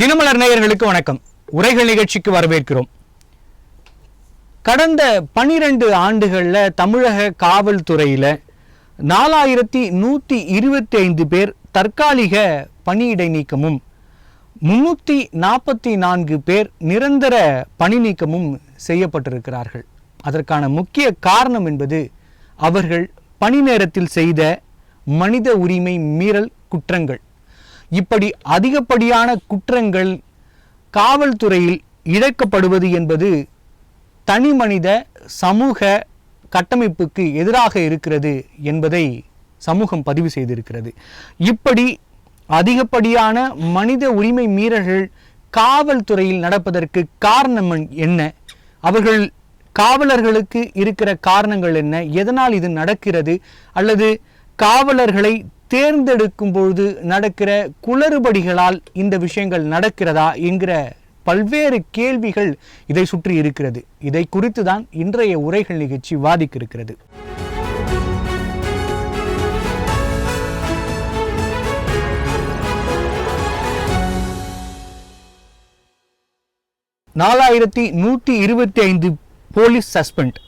தினமலர் நேயர்களுக்கு வணக்கம். உரைகள் நிகழ்ச்சிக்கு வரவேற்கிறோம். கடந்த 12 ஆண்டுகள்ல தமிழக காவல்துறையில 4125 பேர் தற்காலிக பணியிடை நீக்கமும் 344 பேர் நிரந்தர பணி நீக்கமும் செய்யப்பட்டிருக்கிறார்கள். அதற்கான முக்கிய காரணம் என்பது அவர்கள் பணி நேரத்தில் செய்த மனித உரிமை மீறல் குற்றங்கள். இப்படி அதிகப்படியான குற்றங்கள் காவல்துறையில் இழைக்கப்படுவது என்பது தனி மனித சமூக கட்டமைப்புக்கு எதிராக இருக்கிறது என்பதை சமூகம் பதிவு செய்திருக்கிறது. இப்படி அதிகப்படியான மனித உரிமை மீறல்கள் காவல்துறையில் நடப்பதற்கு காரணம் என்ன? அவர்கள் காவலர்களுக்கு இருக்கிற காரணங்கள் என்ன? எதனால் இது நடக்கிறது? அல்லது காவலர்களை தேர்ந்தெடுக்கும் பொழுது நடக்கிற குளறுபடிகளால் இந்த விஷயங்கள் நடக்கிறதா என்கிற பல்வேறு கேள்விகள் இதை சுற்றி இருக்கிறது. இதை குறித்து தான் இன்றைய உரைகள் நிகழ்ச்சி விவாதிக்க இருக்கிறது. (4125) போலீஸ் சஸ்பெண்ட்.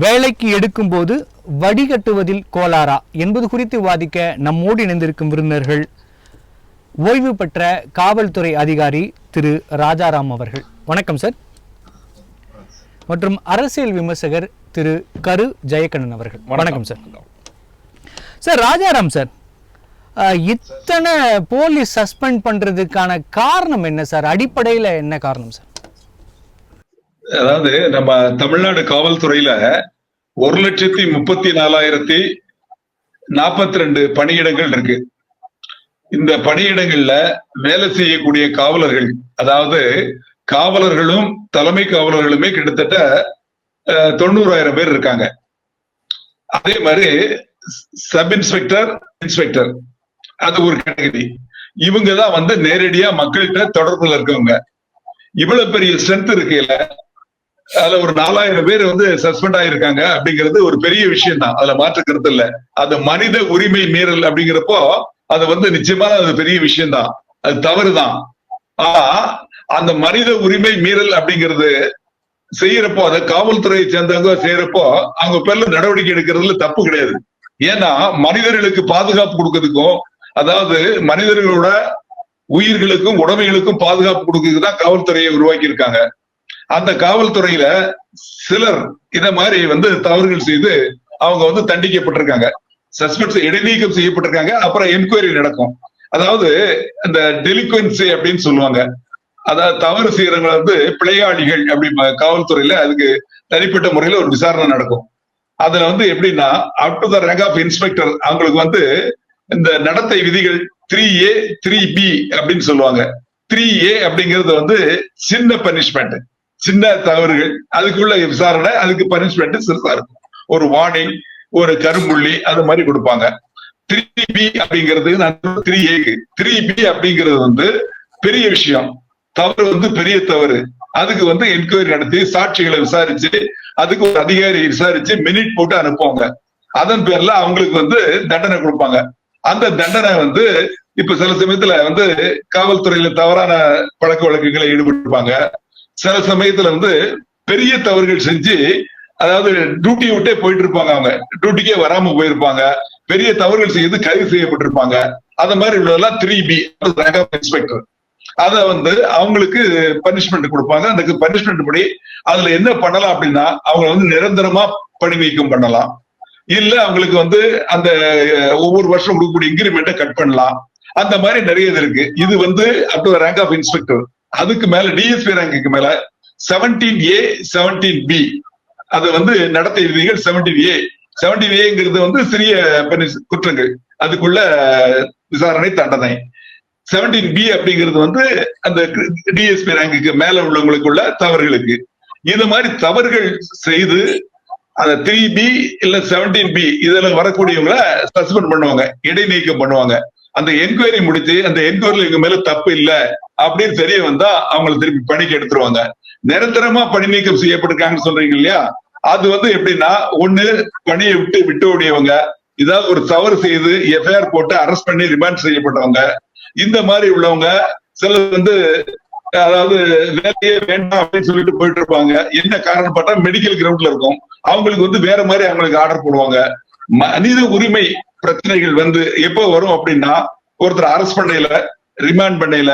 வேலைக்கு எடுக்கும் போது வடிகட்டுவதில் கோளாறா என்பது குறித்து விவாதிக்க நம்மோடு இணைந்திருக்கும் விருந்தினர்கள் ஓய்வு பெற்ற காவல்துறை அதிகாரி திரு ராஜாராம் அவர்கள். வணக்கம் சார். மற்றும் அரசியல் விமர்சகர் திரு கரு ஜெயக்கண்ணன் அவர்கள். வணக்கம் சார். சார் ராஜாராம் சார், இத்தனை போலீஸ் சஸ்பெண்ட் பண்றதுக்கான காரணம் என்ன சார்? அடிப்படையில என்ன காரணம் சார்? அதாவது நம்ம தமிழ்நாடு காவல்துறையில 1,34,042 பணியிடங்கள் இருக்கு. இந்த பணியிடங்கள்ல வேலை செய்யக்கூடிய காவலர்கள், அதாவது காவலர்களும் தலைமை காவலர்களுமே கிட்டத்தட்ட 90,000 பேர் இருக்காங்க. அதே மாதிரி சப் இன்ஸ்பெக்டர், இன்ஸ்பெக்டர் அது ஒரு கேட்டகரி. இவங்கதான் நேரடியா மக்கள்கிட்ட தொடர்புல இருக்கவங்க. இவ்வளவு பெரிய ஸ்ட்ரென்த் இருக்கையில அதுல ஒரு 4,000 பேர் சஸ்பெண்ட் ஆயிருக்காங்க அப்படிங்கிறது ஒரு பெரிய விஷயம் தான். அதுல மாற்று கருத்து இல்ல. அது மனித உரிமை மீறல் அப்படிங்கிறப்போ அது நிச்சயமா அது பெரிய விஷயம் தான். அது தவறுதான். ஆனா அந்த மனித உரிமை மீறல் அப்படிங்கிறது செய்யறப்போ, அதை காவல்துறையை சேர்ந்தவங்க செய்யறப்போ அவங்க பேர்ல நடவடிக்கை எடுக்கிறதுல தப்பு கிடையாது. ஏன்னா மனிதர்களுக்கு பாதுகாப்பு கொடுக்கறதுக்கும், அதாவது மனிதர்களோட உயிர்களுக்கும் உடைமைகளுக்கும் பாதுகாப்பு கொடுக்கறதுக்கு தான் காவல்துறையை உருவாக்கி இருக்காங்க. அந்த காவல்துறையில சிலர் இத மாதிரி தவறுகள் செய்து அவங்க தண்டிக்கப்பட்டிருக்காங்க, சஸ்பெண்ட் இடைநீக்கம் செய்யப்பட்டிருக்காங்க. அப்புறம் என்கொயரி நடக்கும். அதாவது இந்த டெலிக்வன்சி அப்படின்னு சொல்லுவாங்க. அதாவது தவறு செய்யறவங்க பிழையாளிகள் அப்படி காவல்துறையில அதுக்கு தனிப்பட்ட முறையில ஒரு விசாரணை நடக்கும். அதுல எப்படின்னா up to the rank of inspector அவங்களுக்கு இந்த நடத்தை விதிகள் 3A 3B அப்படின்னு சொல்லுவாங்க. 3A அப்படிங்கிறது சின்ன பனிஷ்மெண்ட், சின்ன தவறுகள், அதுக்குள்ள விசாரணை, அதுக்கு பனிஷ்மெண்ட் சிறுசா இருக்கும். ஒரு வார்னிங், ஒரு கரும்புள்ளி அது மாதிரி கொடுப்பாங்க. 3B அப்படிங்கிறது 3A. 3B அப்படிங்கிறது பெரிய விஷயம், தவறு பெரிய தவறு. அதுக்கு என்கொயரி நடத்தி சாட்சிகளை விசாரிச்சு அதுக்கு ஒரு அதிகாரி விசாரிச்சு மினிட் போட்டு அனுப்புவாங்க. அதன் பேர்ல அவங்களுக்கு தண்டனை கொடுப்பாங்க. அந்த தண்டனை இப்ப சில சமயத்துல காவல்துறையில தவறான பழக்க வழக்குகளை ஈடுபட்டிருப்பாங்க. சில சமயத்துல பெரிய தவறுகள் செஞ்சு, அதாவது டியூட்டி விட்டே போயிட்டு இருப்பாங்க, அவங்க டியூட்டிக்கே வராம போயிருப்பாங்க, பெரிய தவறுகள் செய்து கைது செய்யப்பட்டிருப்பாங்க. அந்த மாதிரி உள்ளதெல்லாம் 3B இன்ஸ்பெக்டர். அத அவங்களுக்கு பனிஷ்மெண்ட் கொடுப்பாங்க. அந்த பனிஷ்மெண்ட் படி அதுல என்ன பண்ணலாம் அப்படின்னா அவங்க நிரந்தரமா பணி நீக்கம் பண்ணலாம், இல்ல அவங்களுக்கு அந்த ஒவ்வொரு வருஷம் கொடுக்கக்கூடிய இன்கிரிமெண்ட்டை கட் பண்ணலாம். அந்த மாதிரி நிறைய இருக்கு. இது up to rank of inspector. அதுக்கு மேல டிஎஸ்பி ரேங்குக்கு மேல 17A 17B அது நடத்தை விதிகள் 17A. 17Aங்கிறது சிறிய குற்றங்கள், அதுக்குள்ள விசாரணை தண்டனை. 17B அப்படிங்கிறது அந்த டிஎஸ்பி ரேங்குக்கு மேல உள்ளவங்களுக்குள்ள தவறுகளுக்கு. இது மாதிரி தவறுகள் செய்து அந்த 3B இல்ல 17B இதுல வரக்கூடியவங்களை சஸ்பெண்ட் பண்ணுவாங்க, இடைநீக்கம் பண்ணுவாங்க. அந்த என்கொயரி முடிச்சு அந்த என்கொயரில இவங்க மேல தப்பு இல்ல அப்படின்னு தெரிய வந்தா அவங்களை திருப்பி பணிக்கு எடுத்துருவாங்க. நிரந்தரமா பணி நீக்கம் செய்யப்பட்டிருக்காங்கன்னு சொல்றீங்க இல்லையா, அது எப்படின்னா ஒண்ணு பணியை விட்டு ஓடியவங்க, ஏதாவது ஒரு தவறு செய்து எஃப்ஐஆர் போட்டு அரெஸ்ட் பண்ணி ரிமாண்ட் செய்யப்பட்டவங்க, இந்த மாதிரி உள்ளவங்க சிலர் வந்து அதாவது வேலையே வேண்டாம் அப்படின்னு சொல்லிட்டு போயிட்டு இருப்பாங்க. என்ன காரணம் பார்த்தா மெடிக்கல் கிரவுண்ட்ல இருக்கும். அவங்களுக்கு வந்து வேற மாதிரி அவங்களுக்கு ஆர்டர் போடுவாங்க. மனித உரிமை பிரச்சனைகள் வந்து எப்போ வரும் அப்படின்னா, ஒருத்தர் அரெஸ்ட் பண்ணையில, ரிமாண்ட் பண்ணையில,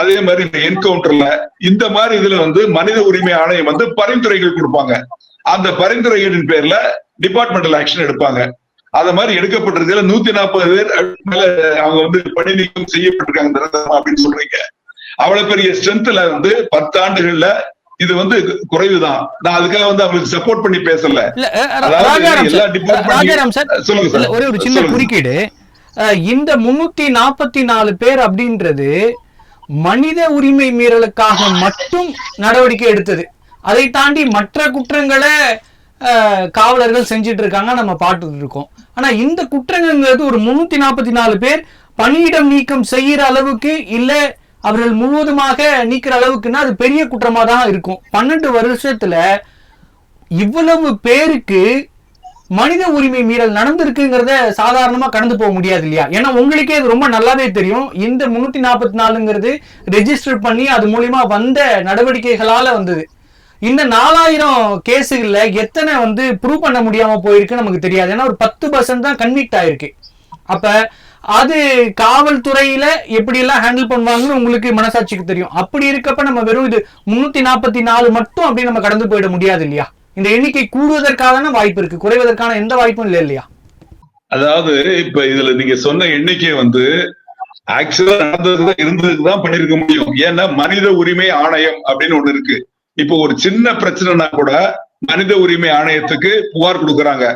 அதே மாதிரி இந்த என்கவுண்டர்ல, இந்த மாதிரி இதுல வந்து மனித உரிமை ஆணையம் வந்து பரிந்துரைகள் கொடுப்பாங்க. அந்த பரிந்துரைகளின் பேர்ல டிபார்ட்மெண்டல் ஆக்ஷன் எடுப்பாங்க. அத மாதிரி எடுக்கப்பட்டிருக்கல 140 பேர் மேல அவங்க வந்து பணி நீக்கம் செய்யப்பட்டிருக்காங்க அப்படின்னு சொல்றீங்க. அவ்வளவு பெரிய ஸ்ட்ரென்த்ல வந்து 10 ஆண்டுகள்ல இது வந்து குறைவுதான். நான் அதுக்காக வந்து அவங்களுக்கு சப்போர்ட் பண்ணி பேசல. எல்லா டிபார்ட்மெண்ட் சொல்லுங்க சார். ஒரே ஒரு சின்ன குறுக்கீடு. இந்த 344 பேர் அப்படின்றது மனித உரிமை மீறலுக்காக மட்டும் நடவடிக்கை எடுத்தது. அதை தாண்டி மற்ற குற்றங்களை காவலர்கள் செஞ்சிட்டு இருக்காங்க, நம்ம பார்த்துட்டு இருக்கோம். ஆனா இந்த குற்றங்கிறது ஒரு 344 பேர் பணியிடம் நீக்கம் செய்யற அளவுக்கு இல்ல அவர்கள் முழுவதுமாக நீக்கிற அளவுக்குன்னா அது பெரிய குற்றமா தான் இருக்கும். 12 வருஷத்துல இவ்வளவு பேருக்கு மனித உரிமை மீறல் நடந்திருக்குங்கிறத சாதாரணமா கடந்து போக முடியாது இல்லையா? ஏன்னா உங்களுக்கே இது ரொம்ப நல்லாவே தெரியும். இந்த 344ங்கிறது ரெஜிஸ்டர் பண்ணி அது மூலியமா வந்த நடவடிக்கைகளால வந்தது. இந்த 4000 கேஸுகள்ல எத்தனை வந்து ப்ரூவ் பண்ண முடியாம போயிருக்கு நமக்கு தெரியாது. ஏன்னா ஒரு 10% தான் கன்விக்ட் ஆயிருக்கு. அப்ப அது காவல்துறையில எப்படி எல்லாம் ஹேண்டில் பண்ணுவாங்கன்னு உங்களுக்கு மனசாட்சிக்கு தெரியும். அப்படி இருக்கப்ப நம்ம வெறும் இது 344 மட்டும் அப்படி நம்ம கடந்து போயிட முடியாது இல்லையா? இந்த எண்ணிக்கை கூடுவதற்கான வாய்ப்பு இருக்கு, குறைவதற்கான எந்த வாய்ப்பும் இல்லை இல்லையா? அதாவது இப்ப இதுல நீங்க சொன்ன எண்ணிக்கை வந்து ஆக்சுவலா நடந்ததுதான் இருந்ததுதான் பண்ணிருக்க முடியும். ஏன்னா மனித உரிமை ஆணையம் அப்படின்னு ஒண்ணு இருக்கு. இப்போ ஒரு சின்ன பிரச்சனைனா கூட மனித உரிமை ஆணையத்துக்கு புகார் கொடுக்கறாங்க.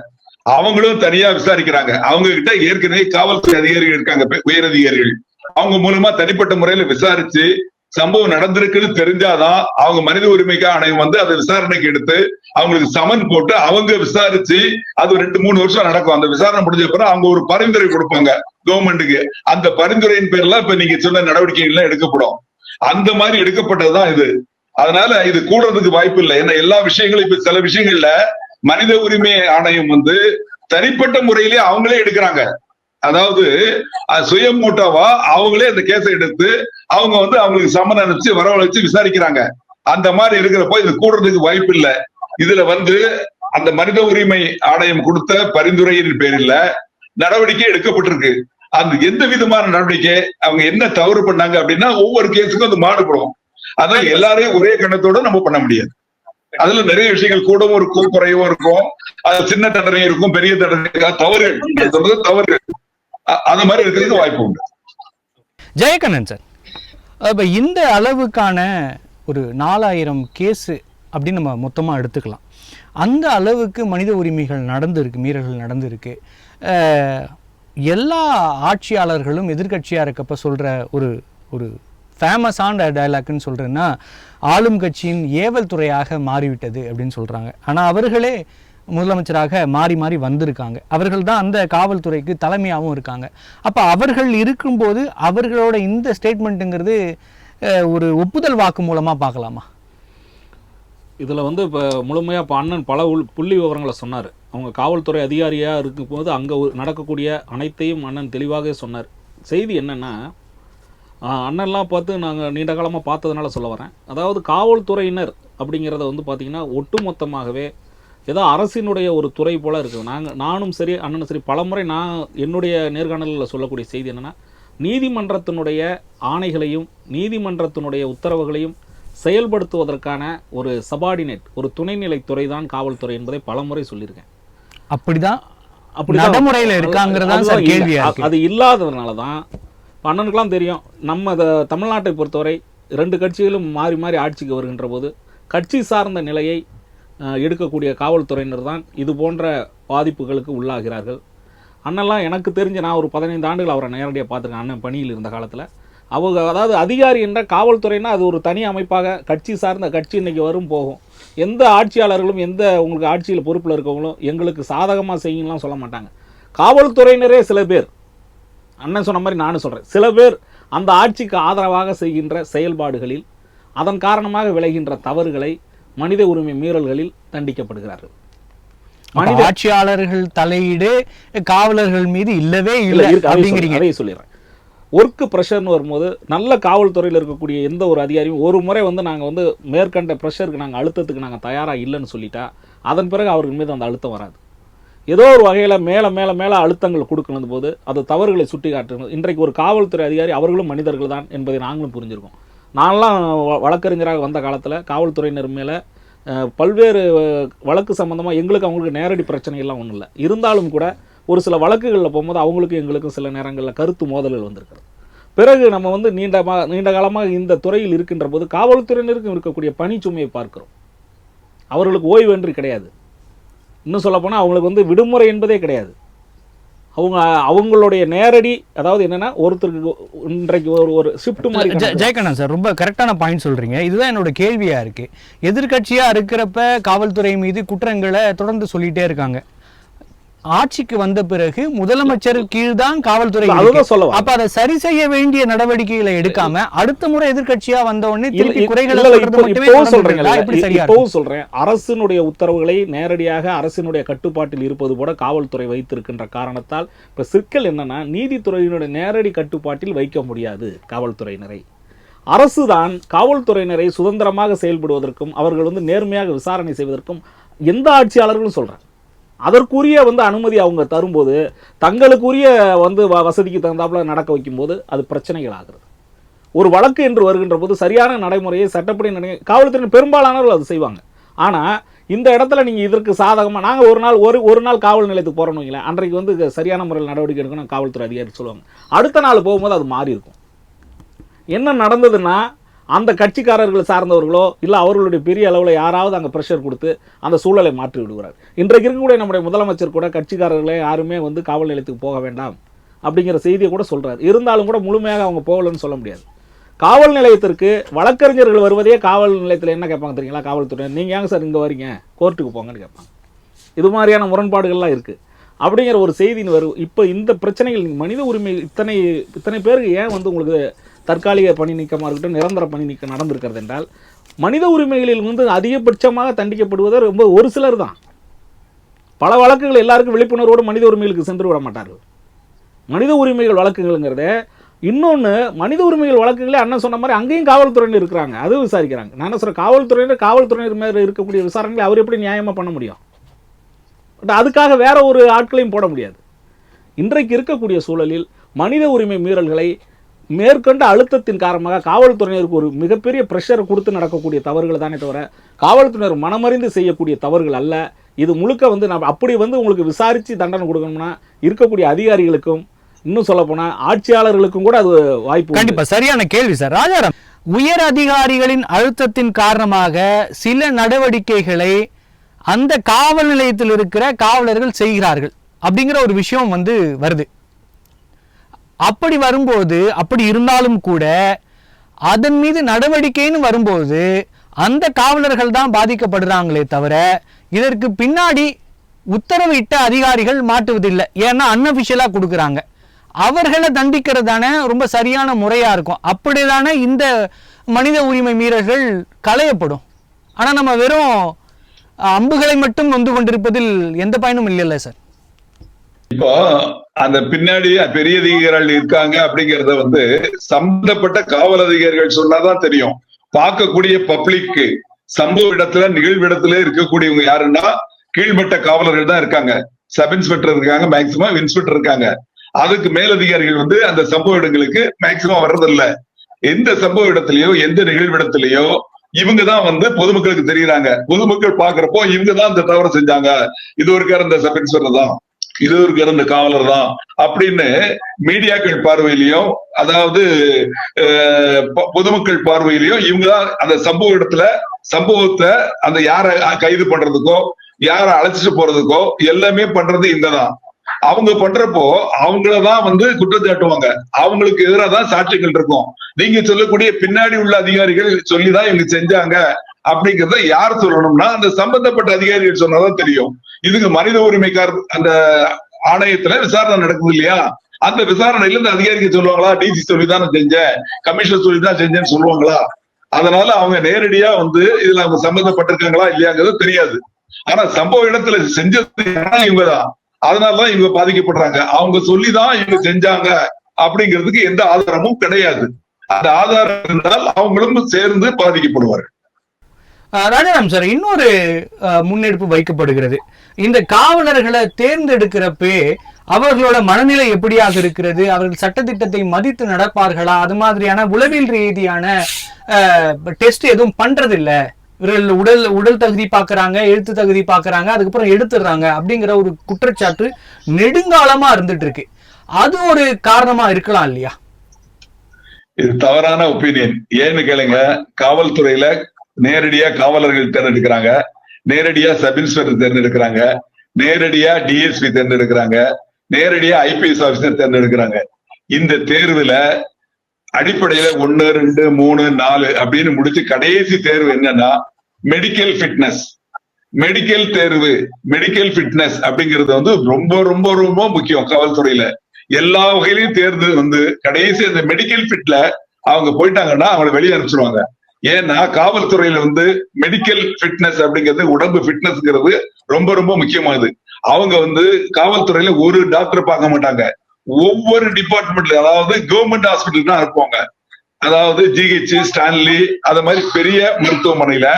அவங்களும் தனியா விசாரிக்கிறாங்க. அவங்க கிட்ட ஏற்கனவே காவல்துறை அதிகாரிகள் இருக்காங்க, உயர் அதிகாரிகள். அவங்க மூலமா தனிப்பட்ட முறையில விசாரிச்சு சம்பவம் நடந்திருக்குன்னு தெரிஞ்சாதான் அவங்க மனித உரிமைக்கு ஆணையம் வந்து அதை விசாரணைக்கு எடுத்து அவங்களுக்கு சமன் போட்டு அவங்க விசாரிச்சு அது 2-3 வருஷம் நடக்கும். அந்த விசாரணை முடிஞ்ச பிறகு அவங்க ஒரு பரிந்துரை கொடுப்பாங்க கவர்மெண்ட்டுக்கு. அந்த பரிந்துரையின் பேர்ல இப்ப நீங்க சொன்ன நடவடிக்கைகள் எடுக்கப்படும். அந்த மாதிரி எடுக்கப்பட்டதுதான் இது. அதனால இது கூடுறதுக்கு வாய்ப்பு இல்லை. ஏன்னா எல்லா விஷயங்களும் இப்ப சில விஷயங்கள்ல மனித உரிமை ஆணையம் வந்து தனிப்பட்ட முறையிலே அவங்களே எடுக்கிறாங்க. அதாவது சுயமூட்டாவா அவங்களே அந்த கேஸை எடுத்து அவங்க வந்து அவங்களுக்கு சம்மன் அனுப்பிச்சு வரவழைச்சு விசாரிக்கிறாங்க. அந்த மாதிரி இருக்கிறப்போ இது கூடுறதுக்கு வாய்ப்பு இல்லை. இதுல வந்து அந்த மனித உரிமை ஆணையம் கொடுத்த பரிந்துரையின் பேரில் நடவடிக்கை எடுக்கப்பட்டிருக்கு. அந்த எந்த விதமான நடவடிக்கை அவங்க என்ன தவறு பண்ணாங்க அப்படின்னா ஒவ்வொரு கேஸுக்கும் அது மாறுபடும். அதனால எல்லாரையும் ஒரே கணத்தோட நம்ம பண்ண முடியாது. அதுல நிறைய விஷயங்கள் கூடவும் இருக்கும், குறையவும் இருக்கும். அது சின்ன தண்டனை இருக்கும், பெரிய தண்டனை, தவறுகள் தவறுகள் அந்த மாதிரி இருக்கிறதுக்கு வாய்ப்பு உண்டு. ஜெயகண்ணன் சார், இப்ப இந்த அளவுக்கான ஒரு 4000 கேஸ் அப்படின்னு நம்ம மொத்தமா எடுத்துக்கலாம். அந்த அளவுக்கு மனித உரிமைகள் நடந்திருக்கு, மீறல்கள் நடந்திருக்கு. எல்லா ஆட்சியாளர்களும் எதிர்கட்சியா இருக்கப்ப சொல்ற ஒரு ஒரு ஃபேமஸான டயலாக்னு சொல்றேன்னா, ஆளும் கட்சியின் ஏவல் துறையாக மாறிவிட்டது அப்படின்னு சொல்றாங்க. ஆனா அவர்களே முதலமைச்சராக மாறி மாறி வந்திருக்காங்க. அவர்கள் தான் அந்த காவல்துறைக்கு தலைமையாகவும் இருக்காங்க. அப்ப அவர்கள் இருக்கும்போது அவர்களோட இந்த ஸ்டேட்மெண்ட்டுங்கிறது ஒரு ஒப்புதல் வாக்கு மூலமா பார்க்கலாமா? இதுல வந்து இப்போ முழுமையா இப்போ அண்ணன் பல புள்ளி விவரங்களை சொன்னார். அவங்க காவல்துறை அதிகாரியா இருக்கும்போது அங்க நடக்கக்கூடிய அனைத்தையும் அண்ணன் தெளிவாக சொன்னார். செய்தி என்னன்னா, அண்ணன்லாம் பார்த்து நாங்கள் நீண்ட காலமாக பார்த்ததுனால சொல்ல வரேன். அதாவது காவல்துறையினர் அப்படிங்கிறத வந்து பார்த்திங்கன்னா ஒட்டுமொத்தமாகவே ஏதோ அரசினுடைய ஒரு துறை போல் இருக்குது. நானும் சரி அண்ணனும் சரி பலமுறை நான் என்னுடைய நேர்காணலில் சொல்லக்கூடிய செய்தி என்னென்னா, நீதிமன்றத்தினுடைய ஆணைகளையும் நீதிமன்றத்தினுடைய உத்தரவுகளையும் செயல்படுத்துவதற்கான ஒரு சபார்டினேட், ஒரு துணைநிலை துறை தான் காவல்துறை என்பதை பலமுறை சொல்லியிருக்கேன். அப்படிதான் நடைமுறையில் இருக்காங்கிறதா கேள்வி. அது இல்லாததுனால தான் அண்ணனுக்கெல்லாம் தெரியும். நம்ம தமிழ்நாட்டை பொறுத்தவரை 2 கட்சிகளும் மாறி மாறி ஆட்சிக்கு வருகின்ற போது கட்சி சார்ந்த நிலையை எடுக்கக்கூடிய காவல்துறையினர் தான் இது போன்ற பாதிப்புகளுக்கு உள்ளாகிறார்கள். அண்ணெல்லாம் எனக்கு தெரிஞ்ச நான் ஒரு 15 ஆண்டுகள் அவரை நேரடியாக பார்த்துருக்கேன். அண்ணன் பணியில் இருந்த காலத்தில் அவங்க அதாவது அதிகாரி என்ற காவல்துறைனா அது ஒரு தனி அமைப்பாக கட்சி சார்ந்த கட்சி இன்றைக்கி வரும் போகும். எந்த ஆட்சியாளர்களும் எந்த உங்களுக்கு ஆட்சியில் பொறுப்பில் இருக்கவங்களும் எங்களுக்கு சாதகமாக செய்யலாம் சொல்ல மாட்டாங்க. காவல்துறையினரே சில பேர், அண்ணன் சொன்ன மாதிரி நானும் சொல்கிறேன், சில பேர் அந்த ஆட்சிக்கு ஆதரவாக செய்கின்ற செயல்பாடுகளில் அதன் காரணமாக விளைகின்ற தவறுகளை மனித உரிமை மீறல்களில் தண்டிக்கப்படுகிறார்கள். ஆட்சியாளர்கள் தலையீடு காவலர்கள் மீது இல்லவே இல்லை அப்படிங்கிறீங்க. அதை சொல்லிடுறேன். ஒர்க்கு ப்ரெஷர்னு வரும்போது நல்ல காவல்துறையில் இருக்கக்கூடிய எந்த ஒரு அதிகாரியும் ஒரு முறை வந்து நாங்கள் வந்து மேற்கண்ட ப்ரெஷருக்கு நாங்கள் அழுத்தத்துக்கு நாங்கள் தயாராக இல்லைன்னு சொல்லிட்டா அதன் பிறகு அவர்கள் மீது அந்த அழுத்தம் வராது. ஏதோ ஒரு வகையில் மேலே மேலே மேலே அழுத்தங்கள் கொடுக்கணும் போது அது தவறுகளை சுட்டி காட்டுறது. இன்றைக்கு ஒரு காவல்துறை அதிகாரி அவர்களும் மனிதர்கள் தான் என்பதை நாங்களும் புரிஞ்சிருக்கோம். நான்லாம் வழக்கறிஞராக வந்த காலத்தில் காவல்துறையினர் மேலே பல்வேறு வழக்கு சம்மந்தமாக எங்களுக்கு அவங்களுக்கு நேரடி பிரச்சனைகள்லாம் ஒன்றும் இல்லை. இருந்தாலும் கூட ஒரு சில வழக்குகளில் போகும்போது அவங்களுக்கும் எங்களுக்கும் சில நேரங்களில் கருத்து மோதல்கள் வந்திருக்கிறது. பிறகு நம்ம வந்து நீண்ட காலமாக இந்த துறையில் இருக்கின்ற போது காவல்துறையினருக்கும் இருக்கக்கூடிய பணிச்சுமையை பார்க்கிறோம். அவர்களுக்கு ஓய்வென்று கிடையாது. இன்னும் சொல்லப்போனால் அவங்களுக்கு வந்து விடுமுறை என்பதே கிடையாது. அவங்களுடைய நேரடி, அதாவது என்னன்னா ஒருத்தருக்கு இன்றைக்கு ஒரு ஷிஃப்ட் மாதிரி. ஜெயக்கண்ணன் சார், ரொம்ப கரெக்டான பாயிண்ட் சொல்றீங்க. இதுதான் என்னோட கேள்வியா இருக்கு. எதிர்கட்சியா இருக்கிறப்ப காவல்துறை மீது குற்றங்களை தொடர்ந்து சொல்லிட்டே இருக்காங்க. ஆட்சிக்கு வந்த பிறகு முதலமைச்சர் கீழ்தான் காவல்துறை. அப்ப அதை சரி செய்ய வேண்டிய நடவடிக்கைகளை எடுக்காம அடுத்த முறை எதிர்கட்சியா வந்த உடனே திருப்பி குறைகளை சொல்றேன். அரசினுடைய உத்தரவுகளை நேரடியாக அரசினுடைய கட்டுப்பாட்டில் இருப்பது போல காவல்துறை வைத்திருக்கின்ற காரணத்தால் இப்ப சிக்கல் என்னன்னா, நீதித்துறையினுடைய நேரடி கட்டுப்பாட்டில் வைக்க முடியாது காவல்துறையினரை. அரசுதான் காவல்துறையினரை சுதந்திரமாக செயல்படுவதற்கும் அவர்கள் வந்து நேர்மையாக விசாரணை செய்வதற்கும் எந்த ஆட்சியாளர்களும் சொல்றாங்க. அதற்குரிய வந்து அனுமதி அவங்க தரும்போது தங்களுக்குரிய வந்து வசதிக்கு தகுந்தாப்புல நடக்க வைக்கும்போது அது பிரச்சனைகள் ஆகிறது. ஒரு வழக்கு என்று வருகின்ற போது சரியான நடைமுறையை சட்டப்படி காவல்துறை பெரும்பாலானவர்கள் அது செய்வாங்க. ஆனால் இந்த இடத்துல நீங்கள் இதற்கு சாதகமாக நாங்கள் ஒரு நாள் காவல் நிலையத்துக்கு போகிறோன்னு வைங்களேன், அன்றைக்கு வந்து சரியான முறையில் நடவடிக்கை எடுக்கணும் காவல்துறை அதிகாரி சொல்லுவாங்க. அடுத்த நாள் போகும்போது அது மாறி இருக்கும். என்ன நடந்ததுன்னா, அந்த கட்சிக்காரர்கள் சார்ந்தவர்களோ இல்லை அவர்களுடைய பெரிய அளவில் யாராவது அங்கே ப்ரெஷர் கொடுத்து அந்த சூழலை மாற்றி விடுகிறார். இன்றைக்கு இருக்கக்கூடிய நம்முடைய முதலமைச்சர் கூட கட்சிக்காரர்களே யாருமே வந்து காவல் நிலையத்துக்கு போக வேண்டாம் அப்படிங்கிற செய்தியை கூட சொல்கிறார். இருந்தாலும் கூட முழுமையாக அவங்க போகலன்னு சொல்ல முடியாது. காவல் நிலையத்திற்கு வழக்கறிஞர்கள் வருவதே காவல் நிலையத்தில் என்ன கேட்பாங்க தெரியுங்களா? காவல்துறை, நீங்கள் ஏங்க சார் இங்கே வரீங்க, கோர்ட்டுக்கு போங்கன்னு கேட்பாங்க. இது மாதிரியான முரண்பாடுகள்லாம் இருக்குது. அப்படிங்கிற ஒரு செய்தின்னு வரும். இப்போ இந்த பிரச்சனைகள் மனித உரிமை இத்தனை பேருக்கு ஏன் வந்து உங்களுக்கு தற்காலிக பணி நீக்கமாக இருக்கட்டும் நிரந்தர பணி நீக்கம் நடந்திருக்கிறது என்றால், மனித உரிமைகளில் வந்து அதிகபட்சமாக தண்டிக்கப்படுவதை ரொம்ப ஒரு சிலர் தான். பல வழக்குகள் எல்லாருக்கும் விழிப்புணர்வோடு மனித உரிமைகளுக்கு சென்று விட மாட்டார்கள். மனித உரிமைகள் வழக்குகள்ங்கிறத இன்னொன்று, மனித உரிமைகள் வழக்குகளே அண்ணன் சொன்ன மாதிரி அங்கேயும் காவல்துறையினர் இருக்கிறாங்க, அதுவும் விசாரிக்கிறாங்க. நான் என்ன சொல்கிறேன், காவல்துறையினர் மேலே இருக்கக்கூடிய விசாரணைகளை அவர் எப்படி நியாயமாக பண்ண முடியும்? பட் அதுக்காக வேற ஒரு ஆட்களையும் போட முடியாது. இன்றைக்கு இருக்கக்கூடிய சூழலில் மனித உரிமை மீறல்களை மேற்கொண்ட அழுத்தத்தின் காரணமாக காவல்துறையினருக்கு ஒரு மிகப்பெரிய ப்ரெஷர் கொடுத்து நடக்கக்கூடிய தவறுகள் தானே தவிர காவல்துறையினர் மனமறிந்து செய்யக்கூடிய தவறுகள் அல்ல. இது முழுக்க வந்து நம்ம அப்படி வந்து உங்களுக்கு விசாரித்து தண்டனை கொடுக்கணும்னா இருக்கக்கூடிய அதிகாரிகளுக்கும் இன்னும் சொல்ல போனா ஆட்சியாளர்களுக்கும் கூட அது வாய்ப்பு. கண்டிப்பா சரியான கேள்வி சார். ராஜாராம், உயர் அதிகாரிகளின் அழுத்தத்தின் காரணமாக சில நடவடிக்கைகளை அந்த காவல் நிலையத்தில் இருக்கிற காவலர்கள் செய்கிறார்கள் அப்படிங்கிற ஒரு விஷயம் வந்து வருது. அப்படி வரும்போது, அப்படி இருந்தாலும் கூட அதன் மீது நடவடிக்கைன்னு வரும்போது அந்த காவலர்கள் தான் பாதிக்கப்படுறாங்களே தவிர இதற்கு பின்னாடி உத்தரவிட்ட அதிகாரிகள் மாட்டுவதில்லை. ஏன்னா அன்அபிஷியலா கொடுக்குறாங்க. அவர்களை தண்டிக்கிறதான ரொம்ப சரியான முறையா இருக்கும். அப்படிதானே இந்த மனித உரிமை மீறல்கள் களையப்படும். ஆனா நம்ம வெறும் அம்புகளை மட்டும் வந்து கொண்டிருப்பதில் எந்த பயனும் இல்லைல்ல சார். இப்போ அந்த பின்னாடி பெரிய அதிகாரிகள் இருக்காங்க அப்படிங்கறத வந்து சம்பந்தப்பட்ட காவல் அதிகாரிகள் சொன்னாதான் தெரியும். பார்க்கக்கூடிய பப்ளிக் சம்பவ இடத்துல நிகழ்விடத்துல இருக்கக்கூடியவங்க யாருன்னா கீழ்மட்ட காவலர்கள் தான் இருக்காங்க. சப் இன்ஸ்பெக்டர் இருக்காங்க, மேக்சிமம் இன்ஸ்பெக்டர் இருக்காங்க. அதுக்கு மேலதிகாரிகள் வந்து அந்த சம்பவ இடங்களுக்கு மேக்சிமம் வர்றதில்ல. எந்த சம்பவ இடத்துலயோ எந்த நிகழ்விடத்திலேயோ இவங்கதான் வந்து பொதுமக்களுக்கு தெரியுறாங்க. பொதுமக்கள் பாக்குறப்போ இவங்கதான் இந்த தவறு செஞ்சாங்க, இது ஒரு இந்த சப் இன்ஸ்பெக்டர் தான், இது ஒரு இந்த காவலர் தான் அப்படின்னு மீடியாக்கள் பார்வையிலையும் அதாவது பொதுமக்கள் பார்வையிலையும் இவங்கதான் அந்த சம்பவ இடத்துல சம்பவத்தை அந்த யாரை கைது பண்றதுக்கோ யாரை அழைச்சிட்டு போறதுக்கோ எல்லாமே பண்றது இங்கதான். அவங்க பண்றப்போ அவங்களதான் வந்து குற்றச்சாட்டுவாங்க, அவங்களுக்கு எதிராக தான் சாட்சிகள் இருக்கும். நீங்க சொல்லக்கூடிய பின்னாடி உள்ள அதிகாரிகள் சொல்லிதான் இவங்க செஞ்சாங்க அப்படிங்கிறத யார் சொல்லணும்னா அந்த சம்பந்தப்பட்ட அதிகாரிகள் சொன்னாதான் தெரியும். இதுக்கு மனித உரிமைக்கார் அந்த ஆணையத்துல விசாரணை நடக்குது இல்லையா, அந்த விசாரணையில இந்த அதிகாரிகள் சொல்லுவாங்களா டிசி சொல்லிதான் நான் செஞ்சேன், கமிஷனர் சொல்லிதான் செஞ்சேன்னு சொல்லுவாங்களா? அதனால அவங்க நேரடியா வந்து இதுல அவங்க சம்பந்தப்பட்டிருக்காங்களா இல்லையாங்கிறது தெரியாது. ஆனா சம்பவ இடத்துல செஞ்சது இவங்கதான். அதனாலதான் இவங்க பாதிக்கப்படுறாங்க. அவங்க சொல்லிதான் இவங்க செஞ்சாங்க அப்படிங்கிறதுக்கு எந்த ஆதாரமும் கிடையாது. அந்த ஆதாரம் இருந்தால் அவங்களும் சேர்ந்து பாதிக்கப்படுவார்கள். ராஜாராம் சார், இன்னொரு முன்னெடுப்பு வைக்கப்படுகிறது. இந்த காவலர்களை தேர்ந்தெடுக்கிறப்பே அவர்களோட மனநிலை எப்படியாக இருக்கிறது, அவர்கள் சட்டத்திட்டத்தை மதித்து நடப்பார்களா, அது மாதிரியான உளவியல் ரீதியான டெஸ்ட் எதுவும் பண்றதில்ல, இவர்கள் உடல் தகுதி பாக்குறாங்க, எழுத்து தகுதி பாக்குறாங்க, அதுக்கப்புறம் எடுத்துடுறாங்க அப்படிங்கிற ஒரு குற்றச்சாட்டு நெடுங்காலமா இருந்துட்டு இருக்கு. அது ஒரு காரணமா இருக்கலாம் இல்லையா? இது தவறான ஒப்பீனியன். ஏன்னு கேளுங்க, காவல்துறையில நேரடியா காவலர்கள் தேர்ந்தெடுக்கிறாங்க, நேரடியா சப் இன்ஸ்பெக்டர் தேர்ந்தெடுக்கிறாங்க, நேரடியா டிஎஸ்பி தேர்ந்தெடுக்கிறாங்க, நேரடியா ஐபிஎஸ் ஆபீசர் தேர்ந்தெடுக்கிறாங்க. இந்த தேர்வுல அடிப்படையில 1, 2, 3, 4 அப்படின்னு முடிச்சு கடைசி தேர்வு என்னன்னா மெடிக்கல் ஃபிட்னஸ். மெடிக்கல் தேர்வு, மெடிக்கல் ஃபிட்னஸ் அப்படிங்கிறது ரொம்ப ரொம்ப ரொம்ப முக்கியம். காவல்துறையில எல்லா வகையிலையும் தேர்ந்து கடைசி அந்த மெடிக்கல் ஃபிட்ல அவங்க போயிட்டாங்கன்னா அவங்களை வெளியே அனுப்பிச்சிருவாங்க. ஏன்னா காவல்துறையில மெடிக்கல் ஃபிட்னஸ் அப்படிங்கிறது, உடம்பு ஃபிட்னஸ்ங்கிறது ரொம்ப ரொம்ப முக்கியமானது. அவங்க காவல்துறையில ஒரு டாக்டர் பார்க்க மாட்டாங்க. ஒவ்வொரு டிபார்ட்மெண்ட்ல, அதாவது கவர்மெண்ட் ஹாஸ்பிட்டல் தான் இருப்பாங்க, அதாவது ஜிஹெச், ஸ்டான்லி, அத மாதிரி பெரிய மருத்துவமனையில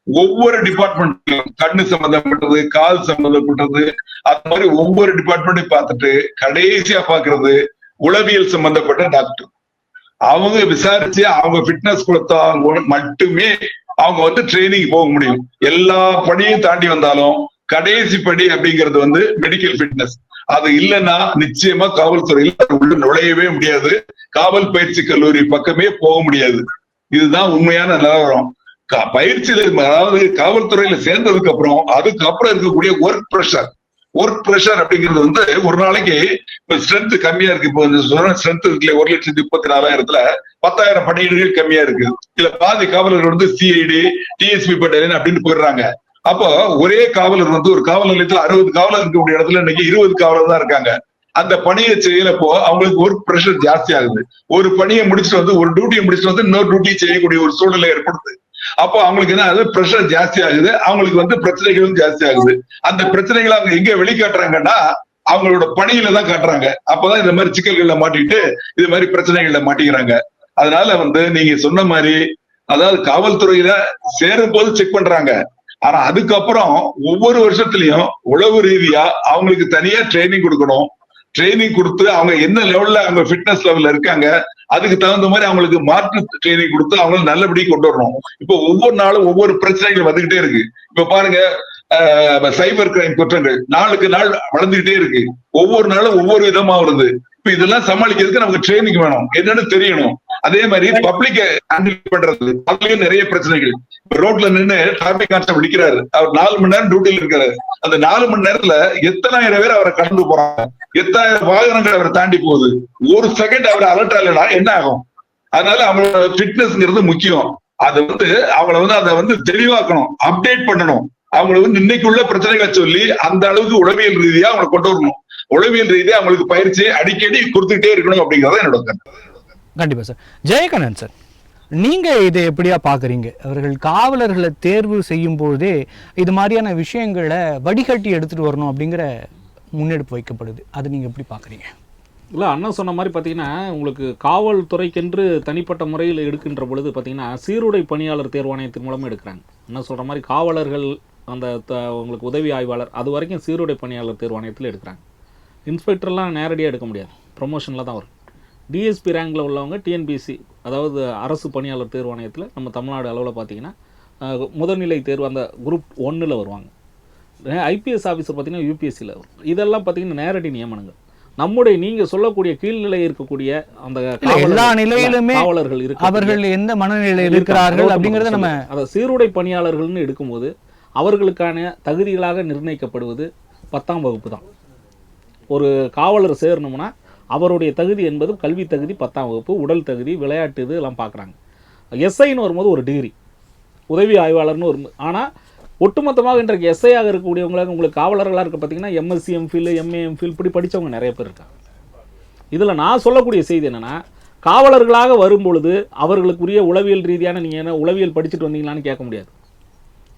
ஒவ்வொரு டிபார்ட்மெண்ட்லயும் கண்ணு சம்பந்தப்பட்டது, கால் சம்பந்தப்பட்டது, அது மாதிரி ஒவ்வொரு டிபார்ட்மெண்ட்டையும் பார்த்துட்டு கடைசியா பாக்குறது உளவியல் சம்பந்தப்பட்ட டாக்டர். அவங்க விசாரிச்சு அவங்க ஃபிட்னஸ் கொடுத்தா மட்டுமே அவங்க ட்ரைனிங் போக முடியும். எல்லா படியும் தாண்டி வந்தாலும் கடைசி படி அப்படிங்கிறது மெடிக்கல் ஃபிட்னஸ். அது இல்லைன்னா நிச்சயமா காவல்துறையில உள்ள நுழையவே முடியாது, காவல் பயிற்சி கல்லூரி பக்கமே போக முடியாது. இதுதான் உண்மையான நிலவரம். பயிற்சியில, அதாவது காவல்துறையில சேர்ந்ததுக்கு அப்புறம் அதுக்கப்புறம் இருக்கக்கூடிய ஒர்க் ப்ரெஷர் அப்படிங்கிறது ஒரு நாளைக்கு ஸ்ட்ரென்த் கம்மியா இருக்கு. இப்போ ஸ்ட்ரென்த் இருக்குல்ல, 1,34,000 10,000 பணியிடங்கள் கம்மியா இருக்கு. இதுல பாதி காவலர்கள் சிஐடி, டிஎஸ்பி பட்டாலியன் அப்படின்னு போயிடுறாங்க. அப்போ ஒரே காவலர் ஒரு காவல் நிலையத்துல 60 காவலர் இருக்கக்கூடிய இடத்துல இன்னைக்கு 20 காவலர் தான் இருக்காங்க. அந்த பணியை செய்யலப்போ அவங்களுக்கு ஒர்க் ப்ரெஷர் ஜாஸ்தி ஆகுது. ஒரு பணியை முடிச்சுட்டு ஒரு டியூட்டியை முடிச்சுட்டு இன்னொரு டியூட்டி செய்யக்கூடிய ஒரு சூழ்நிலை ஏற்படுது. அப்போ அவங்களுக்கு என்ன பிரஷர் ஜாஸ்தி ஆகுது, அவங்களுக்கு பிரச்சனைகளும் ஜாஸ்தி ஆகுது. அந்த பிரச்சனைகளை அவங்க எங்க வெளிக்காட்டுறாங்கன்னா அவங்களோட பணியில தான் காட்டுறாங்க. அப்பதான் இந்த மாதிரி சிக்கல்கள்ல மாட்டிட்டு இது மாதிரி பிரச்சனைகள்ல மாட்டிக்கிறாங்க. அதனால நீங்க சொன்ன மாதிரி, அதாவது காவல்துறையில சேரும் போது செக் பண்றாங்க. ஆனா அதுக்கப்புறம் ஒவ்வொரு வருஷத்துலயும் உளவு ரீதியா அவங்களுக்கு தனியா ட்ரைனிங் கொடுக்கணும். ட்ரைனிங் கொடுத்து அவங்க என்ன லெவல்ல அவங்க ஃபிட்னஸ் லெவல்ல இருக்காங்க, அதுக்கு தகுந்த மாதிரி அவங்களுக்கு மாற்று ட்ரைனிங் கொடுத்து அவங்களை நல்லபடி கொண்டு வரணும். இப்போ ஒவ்வொரு நாளும் ஒவ்வொரு பிரச்சனைகள் வந்துகிட்டே இருக்கு. இப்ப பாருங்க, சைபர் கிரைம் குற்றங்கள் நாளுக்கு நாள் வளர்ந்துகிட்டே இருக்கு. ஒவ்வொரு நாளும் ஒவ்வொரு விதமா வருது. இப்ப இதெல்லாம் சமாளிக்கிறதுக்கு நமக்கு ட்ரைனிங் வேணும், என்னன்னு தெரியணும். அதே மாதிரி பப்ளிக் ஹேண்டில் பண்றது, அதுலயும் நிறைய பிரச்சனைகள். ரோட்ல நின்று டிராபிக் கான்ஸ்டபிள் நிக்கிறாரு, அவர் 4 மணி நேரம் டியூட்டில இருக்காரு. அந்த 4 மணி நேரத்துல எத்தனாயிரம் பேர் அவரை கடந்து போறாங்க, எத்தனாயிரம் வாகனங்கள் அவரை தாண்டி போகுது. ஒரு செகண்ட் அவர் அலர்ட் ஆகலனா என்ன ஆகும்? அதனால அவங்களோட ஃபிட்னஸ்ங்கிறது முக்கியம். அது அவங்கள அதை தெளிவாக்கணும், அப்டேட் பண்ணணும். அவங்களை இன்னைக்குள்ள பிரச்சனைகளை சொல்லி அந்த அளவுக்கு உளவியல் ரீதியா அவங்களை கொண்டு வரணும். உளவியல் ரீதியா அவங்களுக்கு பயிற்சி அடிக்கடி கொடுத்துக்கிட்டே இருக்கணும் அப்படிங்கறத என்னோட கருத்து. கண்டிப்பா சார். ஜெயகண்ணன் சார், நீங்க இதை எப்படியா பாக்குறீங்க? அவர்கள் காவலர்களை தேர்வு செய்யும் போதே இது மாதிரியான விஷயங்களை வடிகட்டி எடுத்துட்டு வரணும் அப்படிங்கிற முன்னெடுப்பு வைக்கப்படுது, அது நீங்க எப்படி பாக்குறீங்க? இல்லை, அண்ணன் சொன்ன மாதிரி பார்த்தீங்கன்னா, உங்களுக்கு காவல்துறைக்கென்று தனிப்பட்ட முறையில் எடுக்கின்ற பொழுது பார்த்தீங்கன்னா சீருடை பணியாளர் தேர்வாணையத்தின் மூலமாக எடுக்கிறாங்க. அண்ணன் சொல்கிற மாதிரி காவலர்கள் அந்த உங்களுக்கு உதவி ஆய்வாளர் அது வரைக்கும் சீருடை பணியாளர் தேர்வாணையத்தில் எடுக்கிறாங்க. இன்ஸ்பெக்டர்லாம் நேரடியாக எடுக்க முடியாது, ப்ரொமோஷனில் தான் வரும். டிஎஸ்பி ரேங்கில் உள்ளவங்க டிஎன்பிசி, அதாவது அரசு பணியாளர் தேர்வாணையத்தில் நம்ம தமிழ்நாடு அளவில் பார்த்தீங்கன்னா முதல்நிலை தேர்வு அந்த குரூப் 1ல் வருவாங்க. ஐபிஎஸ் ஆஃபீஸர் பார்த்தீங்கன்னா யூபிஎஸ்சியில் வரும். இதெல்லாம் பார்த்தீங்கன்னா நேரடி நியமனங்கள். நம்முடைய நீங்க சொல்லக்கூடிய கீழ்நிலை இருக்கக்கூடிய அந்த எல்லா நிலையிலுமே காவலர்கள் அவர்கள் எந்த மனநிலையில் இருக்கிறார்கள் அப்படிங்கறத நம்ம அத சீருடை பணியாளர்கள்னு எடுக்கும்போது அவர்களுக்கான தகுதிகளாக நிர்ணயிக்கப்படுவது 10ஆம் வகுப்பு தான். ஒரு காவலர் சேரணும்னா அவருடைய தகுதி என்பது கல்வி தகுதி 10ஆம் வகுப்பு, உடல் தகுதி, விளையாட்டு இது எல்லாம் பார்க்குறாங்க. எஸ்ஐன்னு வரும்போது ஒரு டிகிரி, உதவி ஆய்வாளர்னு ஒரு. ஆனால் ஒட்டுமொத்தமாக இன்றைக்கு எஸ்ஐயாக இருக்கக்கூடியவங்களாக உங்களுக்கு காவலர்களாக இருக்க பார்த்தீங்கன்னா எம்எஸ்சி எம்ஃபில், எம்ஏ எம்ஃபில் இப்படி படித்தவங்க நிறைய பேர் இருக்காங்க. இதில் நான் சொல்லக்கூடிய செய்தி என்னென்னா, காவலர்களாக வரும்பொழுது அவர்களுக்குரிய உளவியல் ரீதியான நீங்கள் என்ன உளவியல் படிச்சுட்டு வந்தீங்களான்னு கேட்க முடியாது,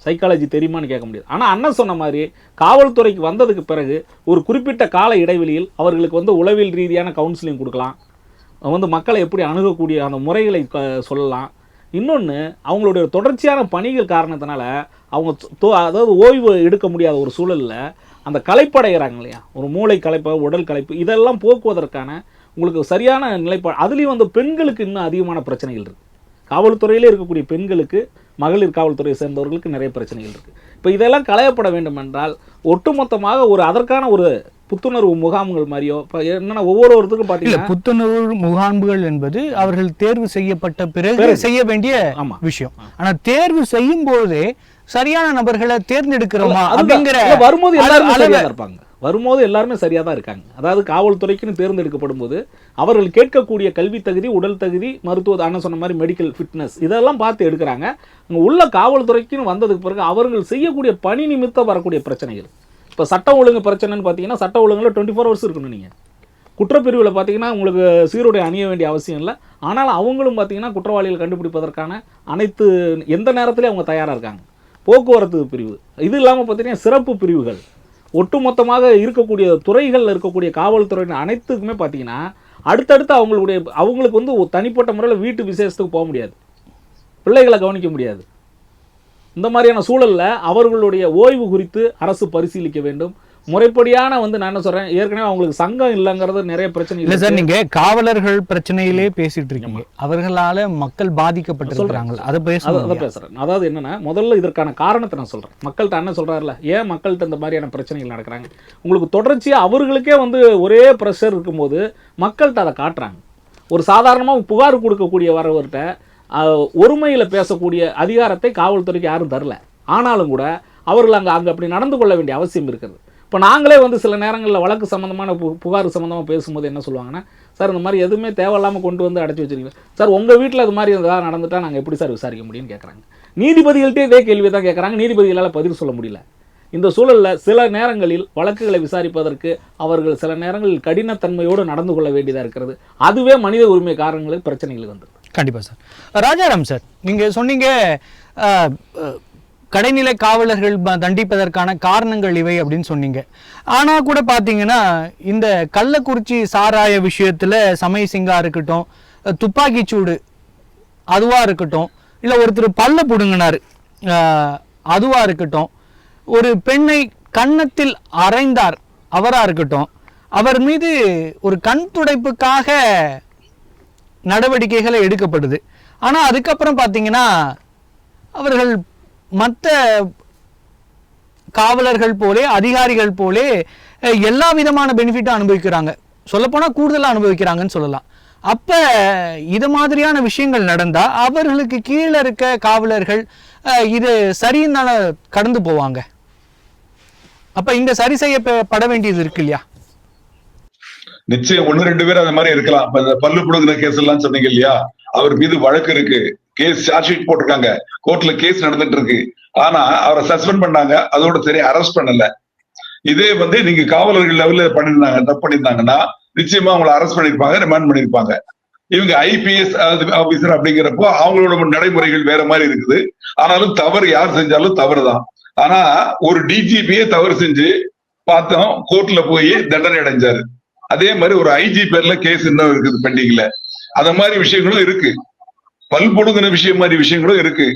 சைக்காலஜி தெரியுமான்னு கேட்க முடியாது. ஆனால் அண்ணன் சொன்ன மாதிரி காவல்துறைக்கு வந்ததுக்கு பிறகு ஒரு குறிப்பிட்ட கால இடைவெளியில் அவர்களுக்கு உளவியல் ரீதியான கவுன்சிலிங் கொடுக்கலாம், வந்து மக்களை எப்படி அணுகக்கூடிய அந்த முறைகளை சொல்லலாம். இன்னொன்று, அவங்களுடைய தொடர்ச்சியான பணிகள் காரணத்தினால அவங்க அதாவது ஓய்வு எடுக்க முடியாத ஒரு சூழலில் அந்த களைப்படைகிறாங்க இல்லையா, ஒரு மூளை களைப்பு, உடல் களைப்பு, இதெல்லாம் போக்குவதற்கான உங்களுக்கு சரியான நிலைப்பாடு. அதுலேயும் வந்து பெண்களுக்கு இன்னும் அதிகமான பிரச்சனைகள் இருக்குது. காவல்துறையிலே இருக்கக்கூடிய பெண்களுக்கு, மகளிர் காவல்துறையை சேர்ந்தவர்களுக்கு நிறைய பிரச்சனைகள் இருக்குது. இப்போ இதெல்லாம் களையப்பட வேண்டும் என்றால் ஒட்டுமொத்தமாக அதற்கான ஒரு புத்துணர்வு முகாம்கள் மாதிரியோ, இப்போ என்னன்னா ஒவ்வொருவருக்கும் பார்த்தீங்கன்னா புத்துணர்வு முகாம்கள் என்பது அவர்கள் தேர்வு செய்யப்பட்ட பிறகு செய்ய வேண்டிய விஷயம். ஆனால் தேர்வு செய்யும் போதே சரியான நபர்களை தேர்ந்தெடுக்கிறோமா அப்படிங்கிற வரும்போது எல்லாருமே சரியா இருப்பாங்க. வரும்போது எல்லாருமே சரியாக தான் இருக்காங்க. அதாவது காவல்துறைக்குன்னு தேர்ந்தெடுக்கப்படும் போது அவர்கள் கேட்கக்கூடிய கல்வி தகுதி, உடல் தகுதி, மருத்துவ அண்ணன் சொன்ன மாதிரி மெடிக்கல் ஃபிட்னஸ் இதெல்லாம் பார்த்து எடுக்கிறாங்க. அங்கே உள்ள காவல்துறைக்குன்னு வந்ததுக்கு பிறகு அவர்கள் செய்யக்கூடிய பணி நிமித்தம் வரக்கூடிய பிரச்சனைகள். இப்போ சட்டம் ஒழுங்கு பிரச்சனைன்னு பார்த்தீங்கன்னா சட்ட ஒழுங்கில் 24 hours இருக்கணும். நீங்கள் குற்றப்பிரிவில் பார்த்தீங்கன்னா உங்களுக்கு சீருடை அணிய வேண்டிய அவசியம் இல்லை. ஆனால் அவங்களும் பார்த்தீங்கன்னா குற்றவாளிகள் கண்டுபிடிப்பதற்கான அனைத்து எந்த நேரத்திலையும் அவங்க தயாராக இருக்காங்க. போக்குவரத்து பிரிவு, இது இல்லாமல் பார்த்தீங்கன்னா சிறப்பு பிரிவுகள், ஒட்டுமொத்தமாக இருக்கக்கூடிய துறைகளில் இருக்கக்கூடிய காவல்துறையின் அனைத்துக்குமே பார்த்தீங்கன்னா அடுத்தடுத்து அவங்களுக்கு வந்து தனிப்பட்ட முறையில் வீட்டு விசேஷத்துக்கு போக முடியாது, பிள்ளைகளை கவனிக்க முடியாது. இந்த மாதிரியான சூழலில் அவர்களுடைய ஓய்வு குறித்து அரசு பரிசீலிக்க வேண்டும். முறைப்படியான வந்து நான் என்ன சொல்றேன், ஏற்கனவே அவங்களுக்கு சங்கம் இல்லைங்கிறது நிறைய பிரச்சனை இல்லை சார். நீங்க காவலர்கள் பிரச்சனையிலே பேசிட்டு இருக்கீங்க, அவர்களால மக்கள் பாதிக்கப்பட்டிருக்கிறாங்க, அதை பேசுறேன். அதாவது என்னன்னா, முதல்ல இதற்கான காரணத்தை நான் சொல்றேன். மக்கள்கிட்ட என்ன சொல்றாருல, ஏன் மக்கள்கிட்ட இந்த மாதிரியான பிரச்சனைகள் நடக்கிறாங்க, உங்களுக்கு தொடர்ச்சியா அவர்களுக்கே வந்து ஒரே ப்ரெஷர் இருக்கும்போது மக்கள்கிட்ட அதை காட்டுறாங்க. ஒரு சாதாரணமாக புகார் கொடுக்கக்கூடிய வரவர்கிட்ட ஒருமையில் பேசக்கூடிய அதிகாரத்தை காவல்துறைக்கு யாரும் தரல. ஆனாலும் கூட அவர்கள் அங்கே அப்படி நடந்து கொள்ள வேண்டிய அவசியம் இருக்குது. இப்போ நாங்களே வந்து சில நேரங்களில் வழக்கு சம்மந்தமான புகார் சம்மந்தமாக பேசும்போது என்ன சொல்லுவாங்கன்னா, சார் இந்த மாதிரி எதுவுமே தேவையில்லாமல் கொண்டு வந்து அடைச்சி வச்சிருக்கீங்க சார், உங்கள் வீட்டில் இது மாதிரி ஏதாவது நடந்துட்டால் நாங்கள் எப்படி சார் விசாரிக்க முடியும்னு கேட்குறாங்க. நீதிபதிகள்கிட்டே இதே கேள்வி தான் கேட்குறாங்க, நீதிபதிகளால் பதில் சொல்ல முடியல. இந்த சூழலில் சில நேரங்களில் வழக்குகளை விசாரிப்பதற்கு அவர்கள் சில நேரங்களில் கடினத்தன்மையோடு நடந்து கொள்ள வேண்டியதாக இருக்கிறது. அதுவே மனித உரிமை காரணங்களில் பிரச்சனைகள் வந்தது. கண்டிப்பாக சார். ராஜாராம் சார், நீங்கள் சொன்னீங்க கடைநிலை காவலர்கள் தண்டிப்பதற்கான காரணங்கள் இவை அப்படின்னு சொன்னீங்க. ஆனால் கூட பார்த்தீங்கன்னா இந்த கள்ளக்குறிச்சி சாராய விஷயத்தில் சமயசிங்கா இருக்கட்டும், துப்பாக்கிச்சூடு அதுவாக இருக்கட்டும், இல்லை ஒருத்தர் பல்ல பிடுங்கினார் அதுவாக இருக்கட்டும், ஒரு பெண்ணை கன்னத்தில் அறைந்தார் அவராக இருக்கட்டும், அவர் மீது ஒரு கண் துடைப்புக்காக நடவடிக்கைகளை எடுக்கப்படுது. ஆனால் அதுக்கப்புறம் பார்த்தீங்கன்னா அவர்கள் மற்ற காவலர்கள் போலே, அதிகாரிகள் போலே எல்லா விதமான பெனிஃபிட்டும் அனுபவிக்கிறாங்க, சொல்லப்போனால் கூடுதலாக அனுபவிக்கிறாங்கன்னு சொல்லலாம். அப்போ இது மாதிரியான விஷயங்கள் நடந்தால் அவர்களுக்கு கீழே இருக்க காவலர்கள் இது சரியினால கடந்து போவாங்க. அப்போ இந்த சரி செய்யப்பட வேண்டியது இருக்கு இல்லையா? நிச்சயம் 1-2 பேர் அந்த மாதிரி இருக்கலாம். பல்லு புடுங்கிற கேஸ் எல்லாம் சொன்னீங்க இல்லையா, அவர் மீது வழக்கு இருக்கு, கேஸ் சார்ஜ் ஷீட் போட்டிருக்காங்க, கோர்ட்ல கேஸ் நடந்துட்டு இருக்கு. ஆனா அவரை சஸ்பெண்ட் பண்ணாங்க, அதோட சரி அரெஸ்ட் பண்ணல. இதே வந்து நீங்க காவலர்கள் லெவல்ல பண்ணிருந்தாங்க, தப்பு பண்ணிருந்தாங்கன்னா நிச்சயமா அவங்களை அரெஸ்ட் பண்ணிருப்பாங்க, ரிமாண்ட் பண்ணிருப்பாங்க. இவங்க ஐபிஎஸ் ஆபீசர் அப்படிங்கிறப்போ அவங்களோட நடைமுறைகள் வேற மாதிரி இருக்குது. ஆனாலும் தவறு யார் செஞ்சாலும் தவறுதான். ஆனா ஒரு டிஜிபியே தவறு செஞ்சு பார்த்தோம், கோர்ட்ல போய் தண்டனை அடைஞ்சாரு. அதே மாதிரி ஒரு ஐஜி பேர்ல கேஸ் இன்னும் இருக்குது பெண்டிங்ல. அத மாதிரி விஷயங்களும் இருக்கு, பல்பொடுங்கின விஷயம் மாதிரி விஷயங்களும் இருக்கு.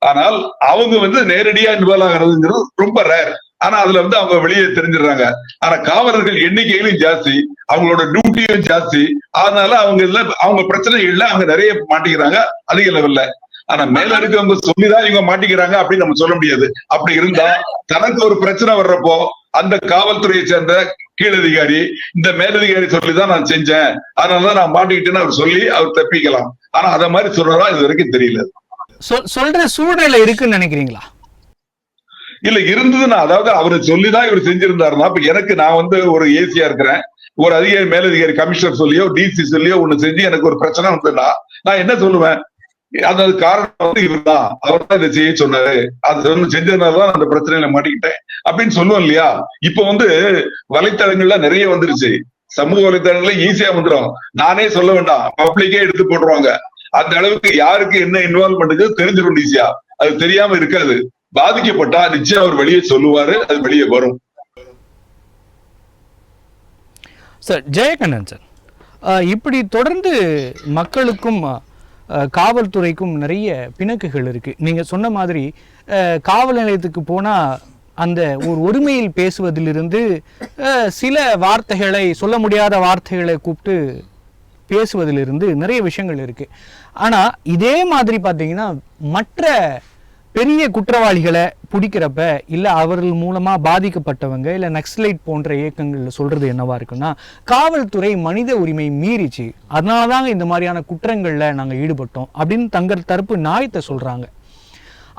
ஆனால் அவங்க வந்து நேரடியா இன்வால்வ் ஆகிறதுங்கிறது ரொம்ப ரேர். ஆனா அதுல வந்து அவங்க வெளியே தெரிஞ்சிடறாங்க. ஆனா காவலர்கள் எண்ணிக்கையிலும் ஜாஸ்தி, அவங்களோட டியூட்டியும் ஜாஸ்தி. அதனால அவங்க பிரச்சனைகள்ல அவங்க நிறைய மாட்டிக்கிறாங்க அதிக லெவல்ல. ஆனா மேல இருக்கவங்க சொல்லிதான் இவங்க மாட்டிக்கிறாங்க அப்படின்னு நம்ம சொல்ல முடியாது. அப்படி இருந்தா தனக்கு ஒரு பிரச்சனை வர்றப்போ அந்த காவல்துறையை சேர்ந்த கீழதிகாரி இந்த மேலதிகாரி சொல்லிதான் நான் செஞ்சேன், அதனாலதான் நான் மாட்டிக்கிட்டேன்னு அவர் சொல்லி அவர் தப்பிக்கலாம். ஆனா அத மாதிரி சொல்றதா இது வரைக்கும் தெரியல. சொல்ற சூழ்நிலை இருக்குன்னு நினைக்கிறீங்களா? இல்ல இருந்ததுன்னா, அதாவது அவரு சொல்லிதான் இவர் செஞ்சிருந்தாருன்னா, இப்ப எனக்கு நான் வந்து ஒரு ஏசியா இருக்கிறேன், ஒரு அதிகாரி மேலதிகாரி கமிஷனர் சொல்லியோ டிசி சொல்லியோ ஒண்ணு செஞ்சு எனக்கு ஒரு பிரச்சனை வந்ததுன்னா நான் என்ன சொல்லுவேன், அது காரணம் வந்து இவர் தான், அவர் தான் இதை செய்ய சொன்னாரு, அது ஒண்ணு செஞ்சதுனாலதான் அந்த பிரச்சனையில மாட்டிக்கிட்டேன் அப்படின்னு சொல்லுவோம் இல்லையா. இப்ப வந்து வலைத்தளங்கள்ல நிறைய வந்துருச்சு, சமூக வலைத்தளங்கள்ல ஈஸியா வந்துடும், நானே சொல்ல வேண்டாம், பப்ளிக்கே எடுத்து போட்டுருவாங்க. அந்த அளவுக்கு யாருக்கு என்ன இன்வால்வ்மெண்ட் தெரிஞ்சிடும் ஈஸியா. அது தெரியாம இருக்காது. பாதிக்கப்பட்டா நிச்சயம் அவர் வெளியே சொல்லுவாரு, அது வெளியே வரும். சார் ஜெயகண்ணன் சார், இப்படி தொடர்ந்து மக்களுக்கும் காவல்துறைக்கும் நிறைய பிணக்குகள் இருக்கு. நீங்க சொன்ன மாதிரி காவல் நிலையத்துக்கு போனா அந்த ஒரு ஒருமையில் பேசுவதிலிருந்து சில வார்த்தைகளை, சொல்ல முடியாத வார்த்தைகளை கூப்பிட்டு பேசுவதிலிருந்து நிறைய விஷயங்கள் இருக்கு. ஆனா இதே மாதிரி பார்த்தீங்கன்னா மற்ற பெரிய குற்றவாளிகளை பிடிக்கிறப்ப இல்லை அவர்கள் மூலமா பாதிக்கப்பட்டவங்க இல்லை நக்சலைட் போன்ற இயக்கங்கள்ல சொல்றது என்னவா இருக்குன்னா, காவல்துறை மனித உரிமை மீறிச்சு, அதனாலதாங்க இந்த மாதிரியான குற்றங்கள்ல நாங்க ஈடுபட்டோம் அப்படின்னு தங்கள் தரப்பு நியாயத்தை சொல்றாங்க.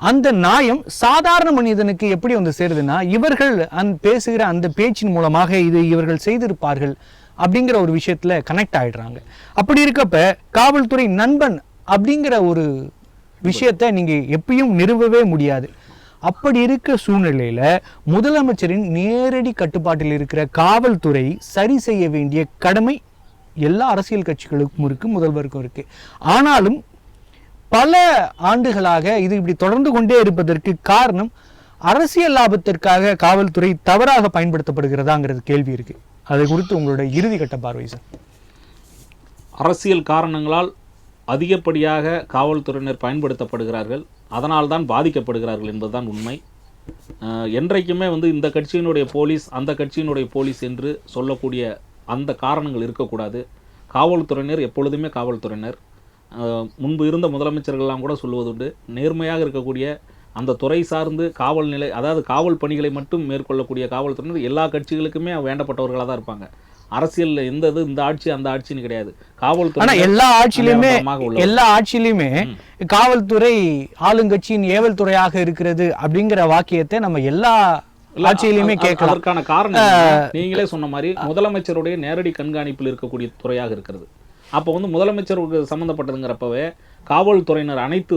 அந்த நியாயம் சாதாரண மனிதனுக்கு எப்படி வந்து சேருதுன்னா, இவர்கள் பேசுகிற அந்த பேச்சின் மூலமாக இது இவர்கள் செய்திருப்பார்கள் அப்படிங்கிற ஒரு விஷயத்துல கனெக்ட் ஆயிடுறாங்க. அப்படி இருக்கப்ப காவல்துறை நண்பன் அப்படிங்கிற ஒரு விஷயத்த நீங்க எப்பயும் நிறுவவே முடியாது. அப்படி இருக்க சூழ்நிலையில முதலமைச்சரின் நேரடி கட்டுப்பாட்டில் இருக்கிற காவல்துறை சரி செய்ய வேண்டிய கடமை எல்லா அரசியல் கட்சிகளுக்கும் இருக்கு, முதல்வருக்கும் இருக்கு. ஆனாலும் பல ஆண்டுகளாக இது இப்படி தொடர்ந்து கொண்டே இருப்பதற்கு காரணம் அரசியல் லாபத்திற்காக காவல்துறை தவறாக பயன்படுத்தப்படுகிறதாங்கிறது கேள்வி இருக்கு. அதை குறித்து உங்களோட இறுதி கட்ட பார்வை சார். அரசியல் காரணங்களால் அதிகப்படியாக காவல்துறையினர் பயன்படுத்தப்படுகிறார்கள், அதனால் தான் பாதிக்கப்படுகிறார்கள் என்பதுதான் உண்மை. என்றைக்குமே இந்த கட்சியினுடைய போலீஸ் அந்த கட்சியினுடைய போலீஸ் என்று சொல்லக்கூடிய அந்த காரணங்கள் இருக்கக்கூடாது. காவல்துறையினர் எப்பொழுதுமே காவல்துறையினர். முன்பு இருந்த முதலமைச்சர்கள்லாம் கூட சொல்லுவதுண்டு, நேர்மையாக இருக்கக்கூடிய அந்த துறை சார்ந்து காவல் நிலை, அதாவது காவல் பணிகளை மட்டும் மேற்கொள்ளக்கூடிய காவல்துறையினர் எல்லா கட்சிகளுக்குமே வேண்டப்பட்டவர்களாக தான் இருப்பாங்க. அரசியல் இந்த ஆட்சி அந்த ஆட்சின்னு கிடையாது. காவல்துறை எல்லா ஆட்சியிலுமே காவல்துறை ஆளுங்கட்சியின் ஏவல் துறையாக இருக்கிறது அப்படிங்கிற வாக்கியத்தை நம்ம எல்லா ஆட்சியிலுமே கேட்கலாம். அதற்கான காரணம் நீங்களே சொன்ன மாதிரி முதலமைச்சருடைய நேரடி கண்காணிப்பில் இருக்கக்கூடிய துறையாக இருக்கிறது. அப்போ முதலமைச்சருக்கு சம்மந்தப்பட்டதுங்கிறப்பவே காவல்துறையினர் அனைத்து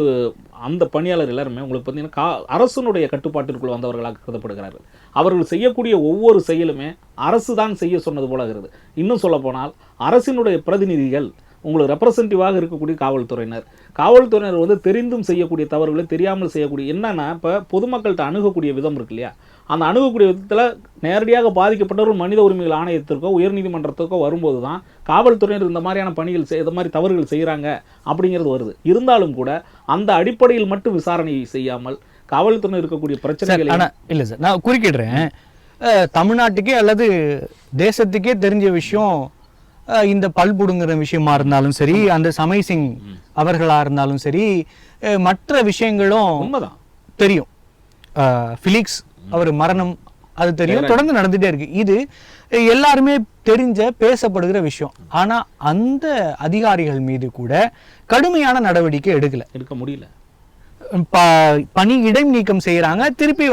அந்த பணியாளர் எல்லாருமே உங்களுக்கு பார்த்தீங்கன்னா அரசனுடைய கட்டுப்பாட்டிற்குள் வந்தவர்களாக கருதப்படுகிறார்கள். அவர்கள் செய்யக்கூடிய ஒவ்வொரு செயலுமே அரசு தான் செய்ய சொன்னது போலகிறது. இன்னும் சொல்ல போனால் அரசினுடைய பிரதிநிதிகள் உங்களுக்கு ரெப்ரசன்டேட்டிவாக இருக்கக்கூடிய காவல்துறையினர் தெரிந்தும் செய்யக்கூடிய தவறுகளை தெரியாமல் செய்யக்கூடிய என்னன்னா, இப்போ பொதுமக்கள்கிட்ட அணுகக்கூடிய விதம் இருக்கு இல்லையா, அந்த அணுகக்கூடிய விதத்தில் நேரடியாக பாதிக்கப்பட்டவர்கள் மனித உரிமைகள் ஆணையத்திற்கோ உயர்நீதிமன்றத்திற்கோ வரும்போது தான் காவல்துறையினர் இந்த மாதிரியான பணிகள் இந்த மாதிரி தவறுகள் செய்கிறாங்க அப்படிங்கிறது வருது. இருந்தாலும் கூட அந்த அடிப்படையில் மட்டும் விசாரணை செய்யாமல் காவல்துறையினர் இருக்கக்கூடிய பிரச்சனைகள் இல்லை சார், நான் குறுக்கிடுறேன். தமிழ்நாட்டுக்கே அல்லது தேசத்துக்கே தெரிஞ்ச விஷயம் இந்த பல்புடுங்கிற விஷயமா இருந்தாலும் சரி, அந்த சமய் சிங் அவர்களா இருந்தாலும் சரி, மற்ற விஷயங்களும் உண்மைதான் தெரியும். ஃபிலிக்ஸ் அவர் மரணம் அது தெரியும், தொடர்ந்து நடந்துட்டே இருக்கு. இது எல்லாருமே தெரிஞ்ச பேசப்படுகிற விஷயம். ஆனா அந்த அதிகாரிகள் மீது கூட கடுமையான நடவடிக்கை எடுக்க முடியல. பணி இடம் நீக்கம் செய்யறாங்க, திருப்பி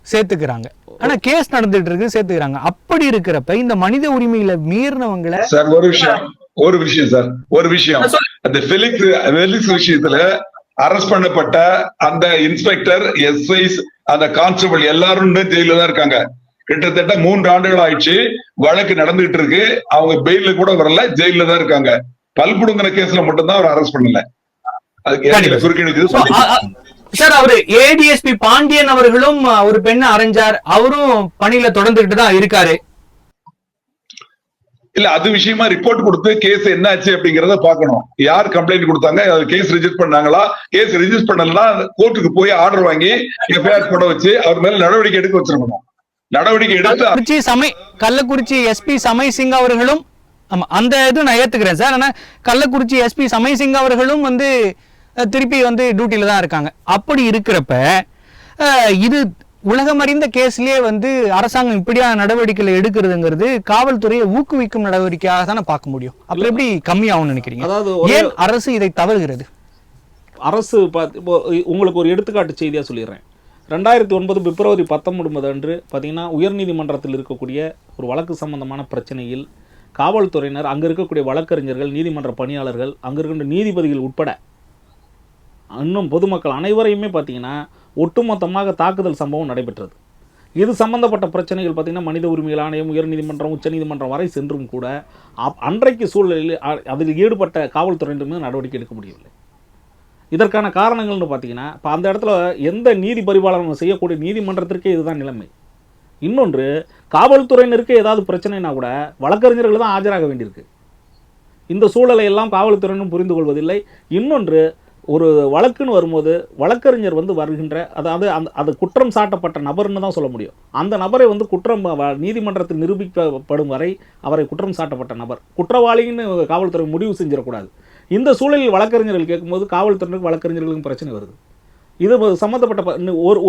சேர்த்துக்கிறாங்க. ஆனா கேஸ் நடந்துட்டு இருக்கு, சேர்த்துக்கிறாங்க. அப்படி இருக்கிறப்ப இந்த மனித உரிமையில மீறினவங்களை சார் ஒரு விஷயம் அந்த ஃபெலிக்ஸ் விஷயத்துல அரெஸ்ட் பண்ணப்பட்ட அந்த இன்ஸ்பெக்டர், எஸ்ஐஸ், அந்த கான்ஸ்டபிள் எல்லாரும் ஜெயில தான் இருக்காங்க. கிட்டத்தட்ட 3 ஆண்டுகள் ஆயிடுச்சு, வழக்கு நடந்துகிட்டு இருக்கு. அவங்க பெயில கூட வரல, ஜெயில தான் இருக்காங்க. பல்புடுங்கிற கேஸ்ல மட்டும்தான் அவர் அரெஸ்ட் பண்ணல. சார், அவரு ஏடிஎஸ்பி பாண்டியன் அவர்களும் ஒரு பெண்ணை அரைஞ்சார், அவரும் பணியில தொடர்ந்துகிட்டு தான் இருக்காரு. இல்ல, அது விஷயமா ரிப்போர்ட் கொடுத்து கேஸ் என்ன ஆச்சு அப்படிங்கறத பாக்கணும். யார் கம்ப்ளைண்ட் கொடுத்தாங்க, கேஸ் ரெஜிஸ்டர் பண்ணாங்களா, கேஸ் ரெஜிஸ்டர் பண்ணலன்னா கோர்ட்டுக்கு போய் ஆர்டர் வாங்கி எஃப்ஐஆர் போட வச்சு அவர் மேல நடவடிக்கை எடுக்க வச்சிருக்கணும். நடவடிக்கை எடுத்து கள்ளக்குறிச்சி எஸ்பி சமய் சிங் அவர்களும், அந்த இது நான் ஏத்துக்கிறேன் சார். ஆனா கள்ளக்குறிச்சி எஸ்பி சமய் சிங் அவர்களும் திருப்பி டியூட்டில தான் இருக்காங்க. அப்படி இருக்கிறப்ப இது உலகம் அறிந்த கேஸ்லயே அரசாங்கம் இப்படியான நடவடிக்கைகளை எடுக்கிறதுங்கிறது காவல்துறையை ஊக்குவிக்கும் நடவடிக்கையாக தானே பார்க்க முடியும். அப்புறம் எப்படி கம்மியாகும் நினைக்கிறீங்க? அதாவது ஏன் அரசு இதை தவறுகிறது? அரசு உங்களுக்கு ஒரு எடுத்துக்காட்டு செய்தியா சொல்லிடுறேன். 2009 பிப்ரவரி 19 அன்று பார்த்தீங்கன்னா உயர்நீதிமன்றத்தில் இருக்கக்கூடிய ஒரு வழக்கு சம்பந்தமான பிரச்சனையில் காவல்துறையினர், அங்கே இருக்கக்கூடிய வழக்கறிஞர்கள், நீதிமன்ற பணியாளர்கள், அங்கே இருக்கின்ற நீதிபதிகள் உட்பட இன்னும் பொதுமக்கள் அனைவரையுமே பார்த்தீங்கன்னா ஒட்டுமொத்தமாக தாக்குதல் சம்பவம் நடைபெற்றது. இது சம்பந்தப்பட்ட பிரச்சனைகள் பார்த்தீங்கன்னா மனித உரிமைகள் ஆணையம், உயர்நீதிமன்றம், உச்சநீதிமன்றம் வரை சென்றும் கூட அன்றைக்கு சூழலில் அதில் ஈடுபட்ட காவல்துறையினர் மீது நடவடிக்கை எடுக்க முடியவில்லை. இதற்கான காரணங்கள்னு பார்த்தீங்கன்னா, இப்போ அந்த இடத்துல எந்த நீதி பரிபாலனம் செய்யக்கூடிய நீதிமன்றத்திற்கே இதுதான் நிலைமை. இன்னொன்று, காவல்துறையினருக்கு ஏதாவது பிரச்சனைனா கூட வழக்கறிஞர்கள் தான் ஆஜராக வேண்டியிருக்கு. இந்த சூழலை எல்லாம் காவல்துறையினரும் புரிந்து கொள்வதில்லை. இன்னொன்று, ஒரு வழக்குன்னு வரும்போது வழக்கறிஞர் வருகின்ற, அதாவது அது குற்றம் சாட்டப்பட்ட நபர்னு தான் சொல்ல முடியும். அந்த நபரை குற்றம் நீதிமன்றத்தில் நிரூபிக்கப்படும் வரை அவரை குற்றம் சாட்டப்பட்ட நபர் குற்றவாளின்னு காவல்துறை முடிவு செஞ்சிடக்கூடாது. இந்த சூழலில் வழக்கறிஞர்கள் கேட்கும்போது காவல்துறையினருக்கு வழக்கறிஞர்களுக்கும் பிரச்சனை வருது. இது சம்மந்தப்பட்ட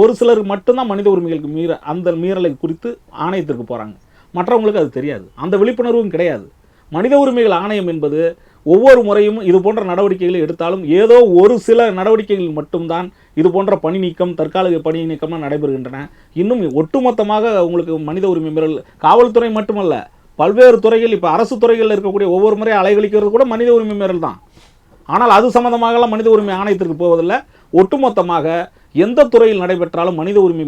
ஒரு சிலருக்கு மட்டும்தான் மனித உரிமைகளுக்கு அந்த மீறலை குறித்து ஆணையத்திற்கு போகிறாங்க. மற்றவங்களுக்கு அது தெரியாது, அந்த விழிப்புணர்வும் கிடையாது. மனித உரிமைகள் ஆணையம் என்பது ஒவ்வொரு முறையும் இது போன்ற நடவடிக்கைகளை எடுத்தாலும் ஏதோ ஒரு சில நடவடிக்கைகள் மட்டும்தான் இது போன்ற பணி நீக்கம், தற்காலிக பணி நீக்கம்லாம் நடைபெறுகின்றன. இன்னும் ஒட்டுமொத்தமாக உங்களுக்கு மனித உரிமை மீறல் காவல்துறை மட்டுமல்ல, பல்வேறு துறைகள், இப்போ அரசு துறைகளில் இருக்கக்கூடிய ஒவ்வொரு முறை அலைகழிக்கிறது கூட மனித உரிமை மீறல் தான். ஆனால் அது சம்பந்தமாகலாம் மனித உரிமை ஆணையத்திற்கு போவதில்லை. ஒட்டுமொத்தமாக எந்த துறையில் நடைபெற்றாலும் மனித உரிமை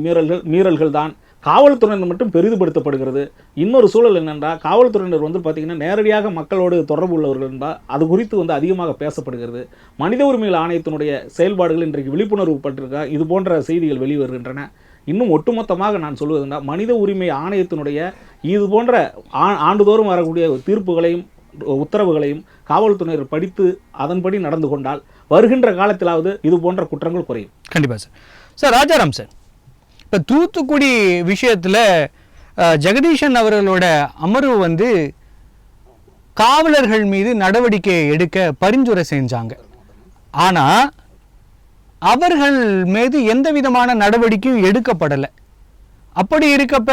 மீறல்கள் தான் காவல்துறையினர் மட்டும் பெரிதுபடுத்தப்படுகிறது. இன்னொரு சூழல் என்னென்றால், காவல்துறையினர் பார்த்திங்கன்னா நேரடியாக மக்களோடு தொடர்பு உள்ளவர்கள் என்பால் அது குறித்து அதிகமாக பேசப்படுகிறது. மனித உரிமைகள் ஆணையத்தினுடைய செயல்பாடுகள் இன்றைக்கு விழிப்புணர்வு பட்டிருக்கா, இது போன்ற செய்திகள் வெளிவருகின்றன. இன்னும் ஒட்டுமொத்தமாக நான் சொல்வதுன்னா, மனித உரிமை ஆணையத்தினுடைய இது போன்ற ஆண்டுதோறும் வரக்கூடிய தீர்ப்புகளையும் உத்தரவுகளையும் காவல்துறையினர் படித்து அதன்படி நடந்து கொண்டால் வருகின்ற காலத்திலாவது இது போன்ற குற்றங்கள் குறையும். கண்டிப்பாக சார். சார் ராஜாராம் சார், இப்போ தூத்துக்குடி விஷயத்தில் ஜெகதீஷன் அவர்களோட அமர்வு காவலர்கள் மீது நடவடிக்கை எடுக்க பரிந்துரை செஞ்சாங்க. ஆனால் அவர்கள் மீது எந்த விதமான நடவடிக்கையும் எடுக்கப்படலை. அப்படி இருக்கப்ப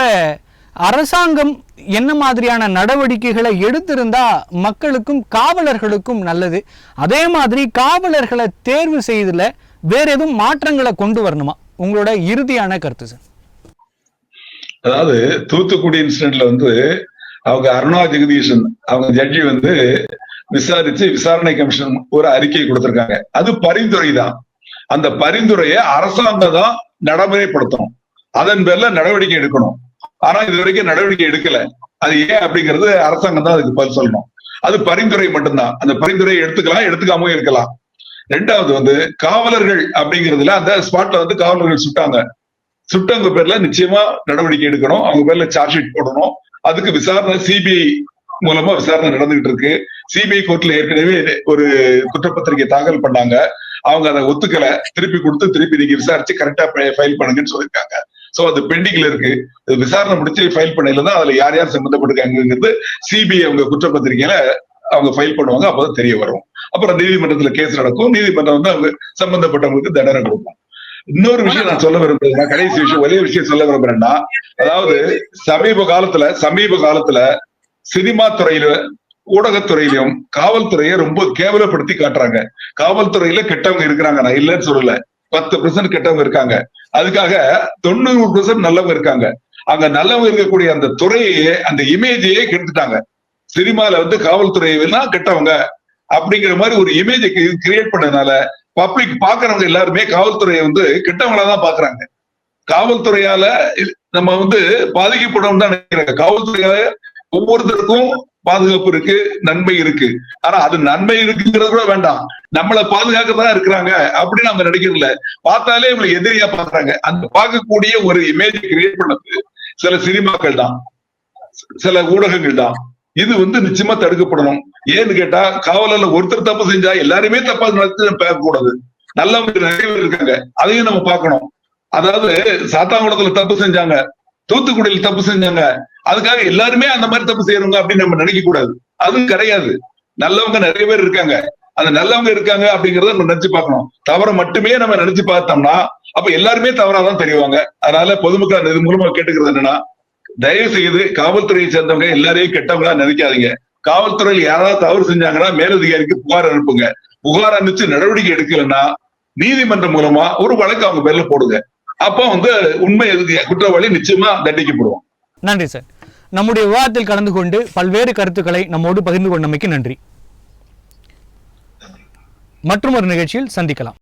அரசாங்கம் என்ன மாதிரியான நடவடிக்கைகளை எடுத்திருந்தா மக்களுக்கும் காவலர்களுக்கும் நல்லது? அதே மாதிரி காவலர்களை தேர்வு செய்தல வேற எதுவும் மாற்றங்களை கொண்டு வரணுமா? உங்களோட இறுதியான கருத்து சார். அதாவது தூத்துக்குடி இன்சிடென்ட்ல அவங்க அருணா ஜெகதீஷன் அவங்க ஜட்ஜி விசாரிச்சு விசாரணை கமிஷன் ஒரு அறிக்கை கொடுத்திருக்காங்க. அது பரிந்துரை தான். அந்த பரிந்துரையை அரசாங்கம் தான் நடைமுறைப்படுத்தணும். அதன் பேர்ல நடவடிக்கை எடுக்கணும். ஆனா இது வரைக்கும் நடவடிக்கை எடுக்கல. அது ஏன் அப்படிங்கிறது அரசாங்கம் தான் அதுக்கு பதில் சொல்லணும். அது பரிந்துரை மட்டும்தான். அந்த பரிந்துரையை எடுத்துக்கலாம், எடுத்துக்காம இருக்கலாம். ரெண்டாவது காவலர்கள் அப்படிங்கிறதுல அந்த ஸ்பாட்ல காவலர்கள் சுட்டவங்க பேர்ல நிச்சயமா நடவடிக்கை எடுக்கணும். அவங்க பேர்ல சார்ஜ் ஷீட் போடணும். அதுக்கு விசாரணை சிபிஐ மூலமா விசாரணை நடந்துகிட்டு இருக்கு. சிபிஐ கோர்ட்ல ஏற்கனவே ஒரு குற்றப்பத்திரிகை தாக்கல் பண்ணாங்க. அவங்க அதை ஒத்துக்கல, திருப்பி கொடுத்து திருப்பி நீங்க விசாரிச்சு கரெக்டா ஃபைல் பண்ணுங்கன்னு சொல்லியிருக்காங்க. சோ அது பெண்டிங்ல இருக்கு. விசாரணை முடிச்சு ஃபைல் பண்ணலாம். அதுல யார் யார் சம்பந்தப்பட்டிருக்காங்கிறது சிபிஐ அவங்க குற்றப்பத்திரிகையில அவங்க ஃபைல் பண்ணுவாங்க. அப்பதான் தெரிய வரும். அப்புறம் நீதிமன்றத்துல கேஸ் நடக்கும். நீதிமன்றம் அவங்க சம்பந்தப்பட்டவங்களுக்கு தண்டனை கொடுக்கும். இன்னொரு விஷயம் நான் சொல்ல விரும்புறேன், கடைசி விஷயம், ஒரே விஷயம் சொல்ல விரும்புறேன்னா, அதாவது சமீப காலத்துல சினிமா துறையில, ஊடகத்துறையிலும் காவல்துறையை ரொம்ப கேவலப்படுத்தி காட்டுறாங்க. காவல்துறையில கெட்டவங்க இருக்கிறாங்க, நான் இல்லைன்னு சொல்லல. 10% கெட்டவங்க இருக்காங்க. அதுக்காக 90% நல்லவங்க இருக்காங்க. அங்க நல்லவங்க இருக்கக்கூடிய அந்த துறையே, அந்த இமேஜையே கெடுத்துட்டாங்க. சினிமால காவல்துறையா கெட்டவங்க அப்படிங்கிற மாதிரி ஒரு இமேஜை கிரியேட் பண்ணதுனால பப்ளிக் பாக்குறவங்க எல்லாருமே காவல்துறையை கெட்டவங்களாதான் பாக்குறாங்க. காவல்துறையால நம்ம பாதிக்கப்படும் தான் நினைக்கிறாங்க. காவல்துறையால ஒவ்வொருத்தருக்கும் பாதுகாப்பு இருக்கு, நன்மை இருக்கு. ஆனா அது நன்மை இருக்குங்கிறது கூட வேண்டாம், நம்மளை பாதுகாக்கதான் இருக்கிறாங்க அப்படின்னு அவங்க நினைக்கிறதில்ல. பார்த்தாலே இவங்களை எதிரியா பாக்குறாங்க. அந்த பார்க்கக்கூடிய ஒரு இமேஜ் கிரியேட் பண்ணது சில சினிமாக்கள் தான், சில ஊடகங்கள் தான். இது நிச்சயமா தடுக்கப்படணும். ஏன்னு கேட்டா, காவலர்ல ஒருத்தர் தப்பு செஞ்சா எல்லாருமே தப்பா பார்க்க கூடாது. நல்லவங்க நிறைய பேர் இருக்காங்க, அதையும் நம்ம பார்க்கணும். அதாவது சாத்தாங்குளத்துல தப்பு செஞ்சாங்க, தூத்துக்குடியில் தப்பு செஞ்சாங்க, அதுக்காக எல்லாருமே அந்த மாதிரி தப்பு செய்யறவங்க அப்படின்னு நம்ம நினைக்க கூடாது. அதுவும் கிடையாது. நல்லவங்க நிறைய பேர் இருக்காங்க. அந்த நல்லவங்க இருக்காங்க அப்படிங்கறத நம்ம நினைச்சு பார்க்கணும். தவற மட்டுமே நம்ம நினைச்சு பார்த்தோம்னா அப்ப எல்லாருமே தவறாதான் தெரிவாங்க. அதனால பொதுமக்கள் இது மூலமா கேட்டுக்கிறது என்னன்னா, தயவு செய்து காவல்துறையை சேர்ந்தவங்க எல்லாரையும் கெட்டவங்களா நினைக்காதீங்க. காவல்துறையில் யாராவது தவறு செஞ்சாங்கன்னா மேலதிகாரிக்கு புகார் அனுப்புங்க. புகார் அனுப்பிச்சு நடவடிக்கை எடுக்கலன்னா நீதிமன்றம் மூலமா ஒரு வழக்கு அவங்க பேர்ல போடுங்க. அப்போ உண்மை குற்றவாளி நிச்சயமா தண்டிக்கப்படுவோம். நன்றி சார். நம்முடைய விவாதத்தில் கலந்து கொண்டு பல்வேறு கருத்துக்களை நம்மோடு பகிர்ந்து கொண்டமைக்கு நன்றி. மற்றும் ஒரு நிகழ்ச்சியில் சந்திக்கலாம்.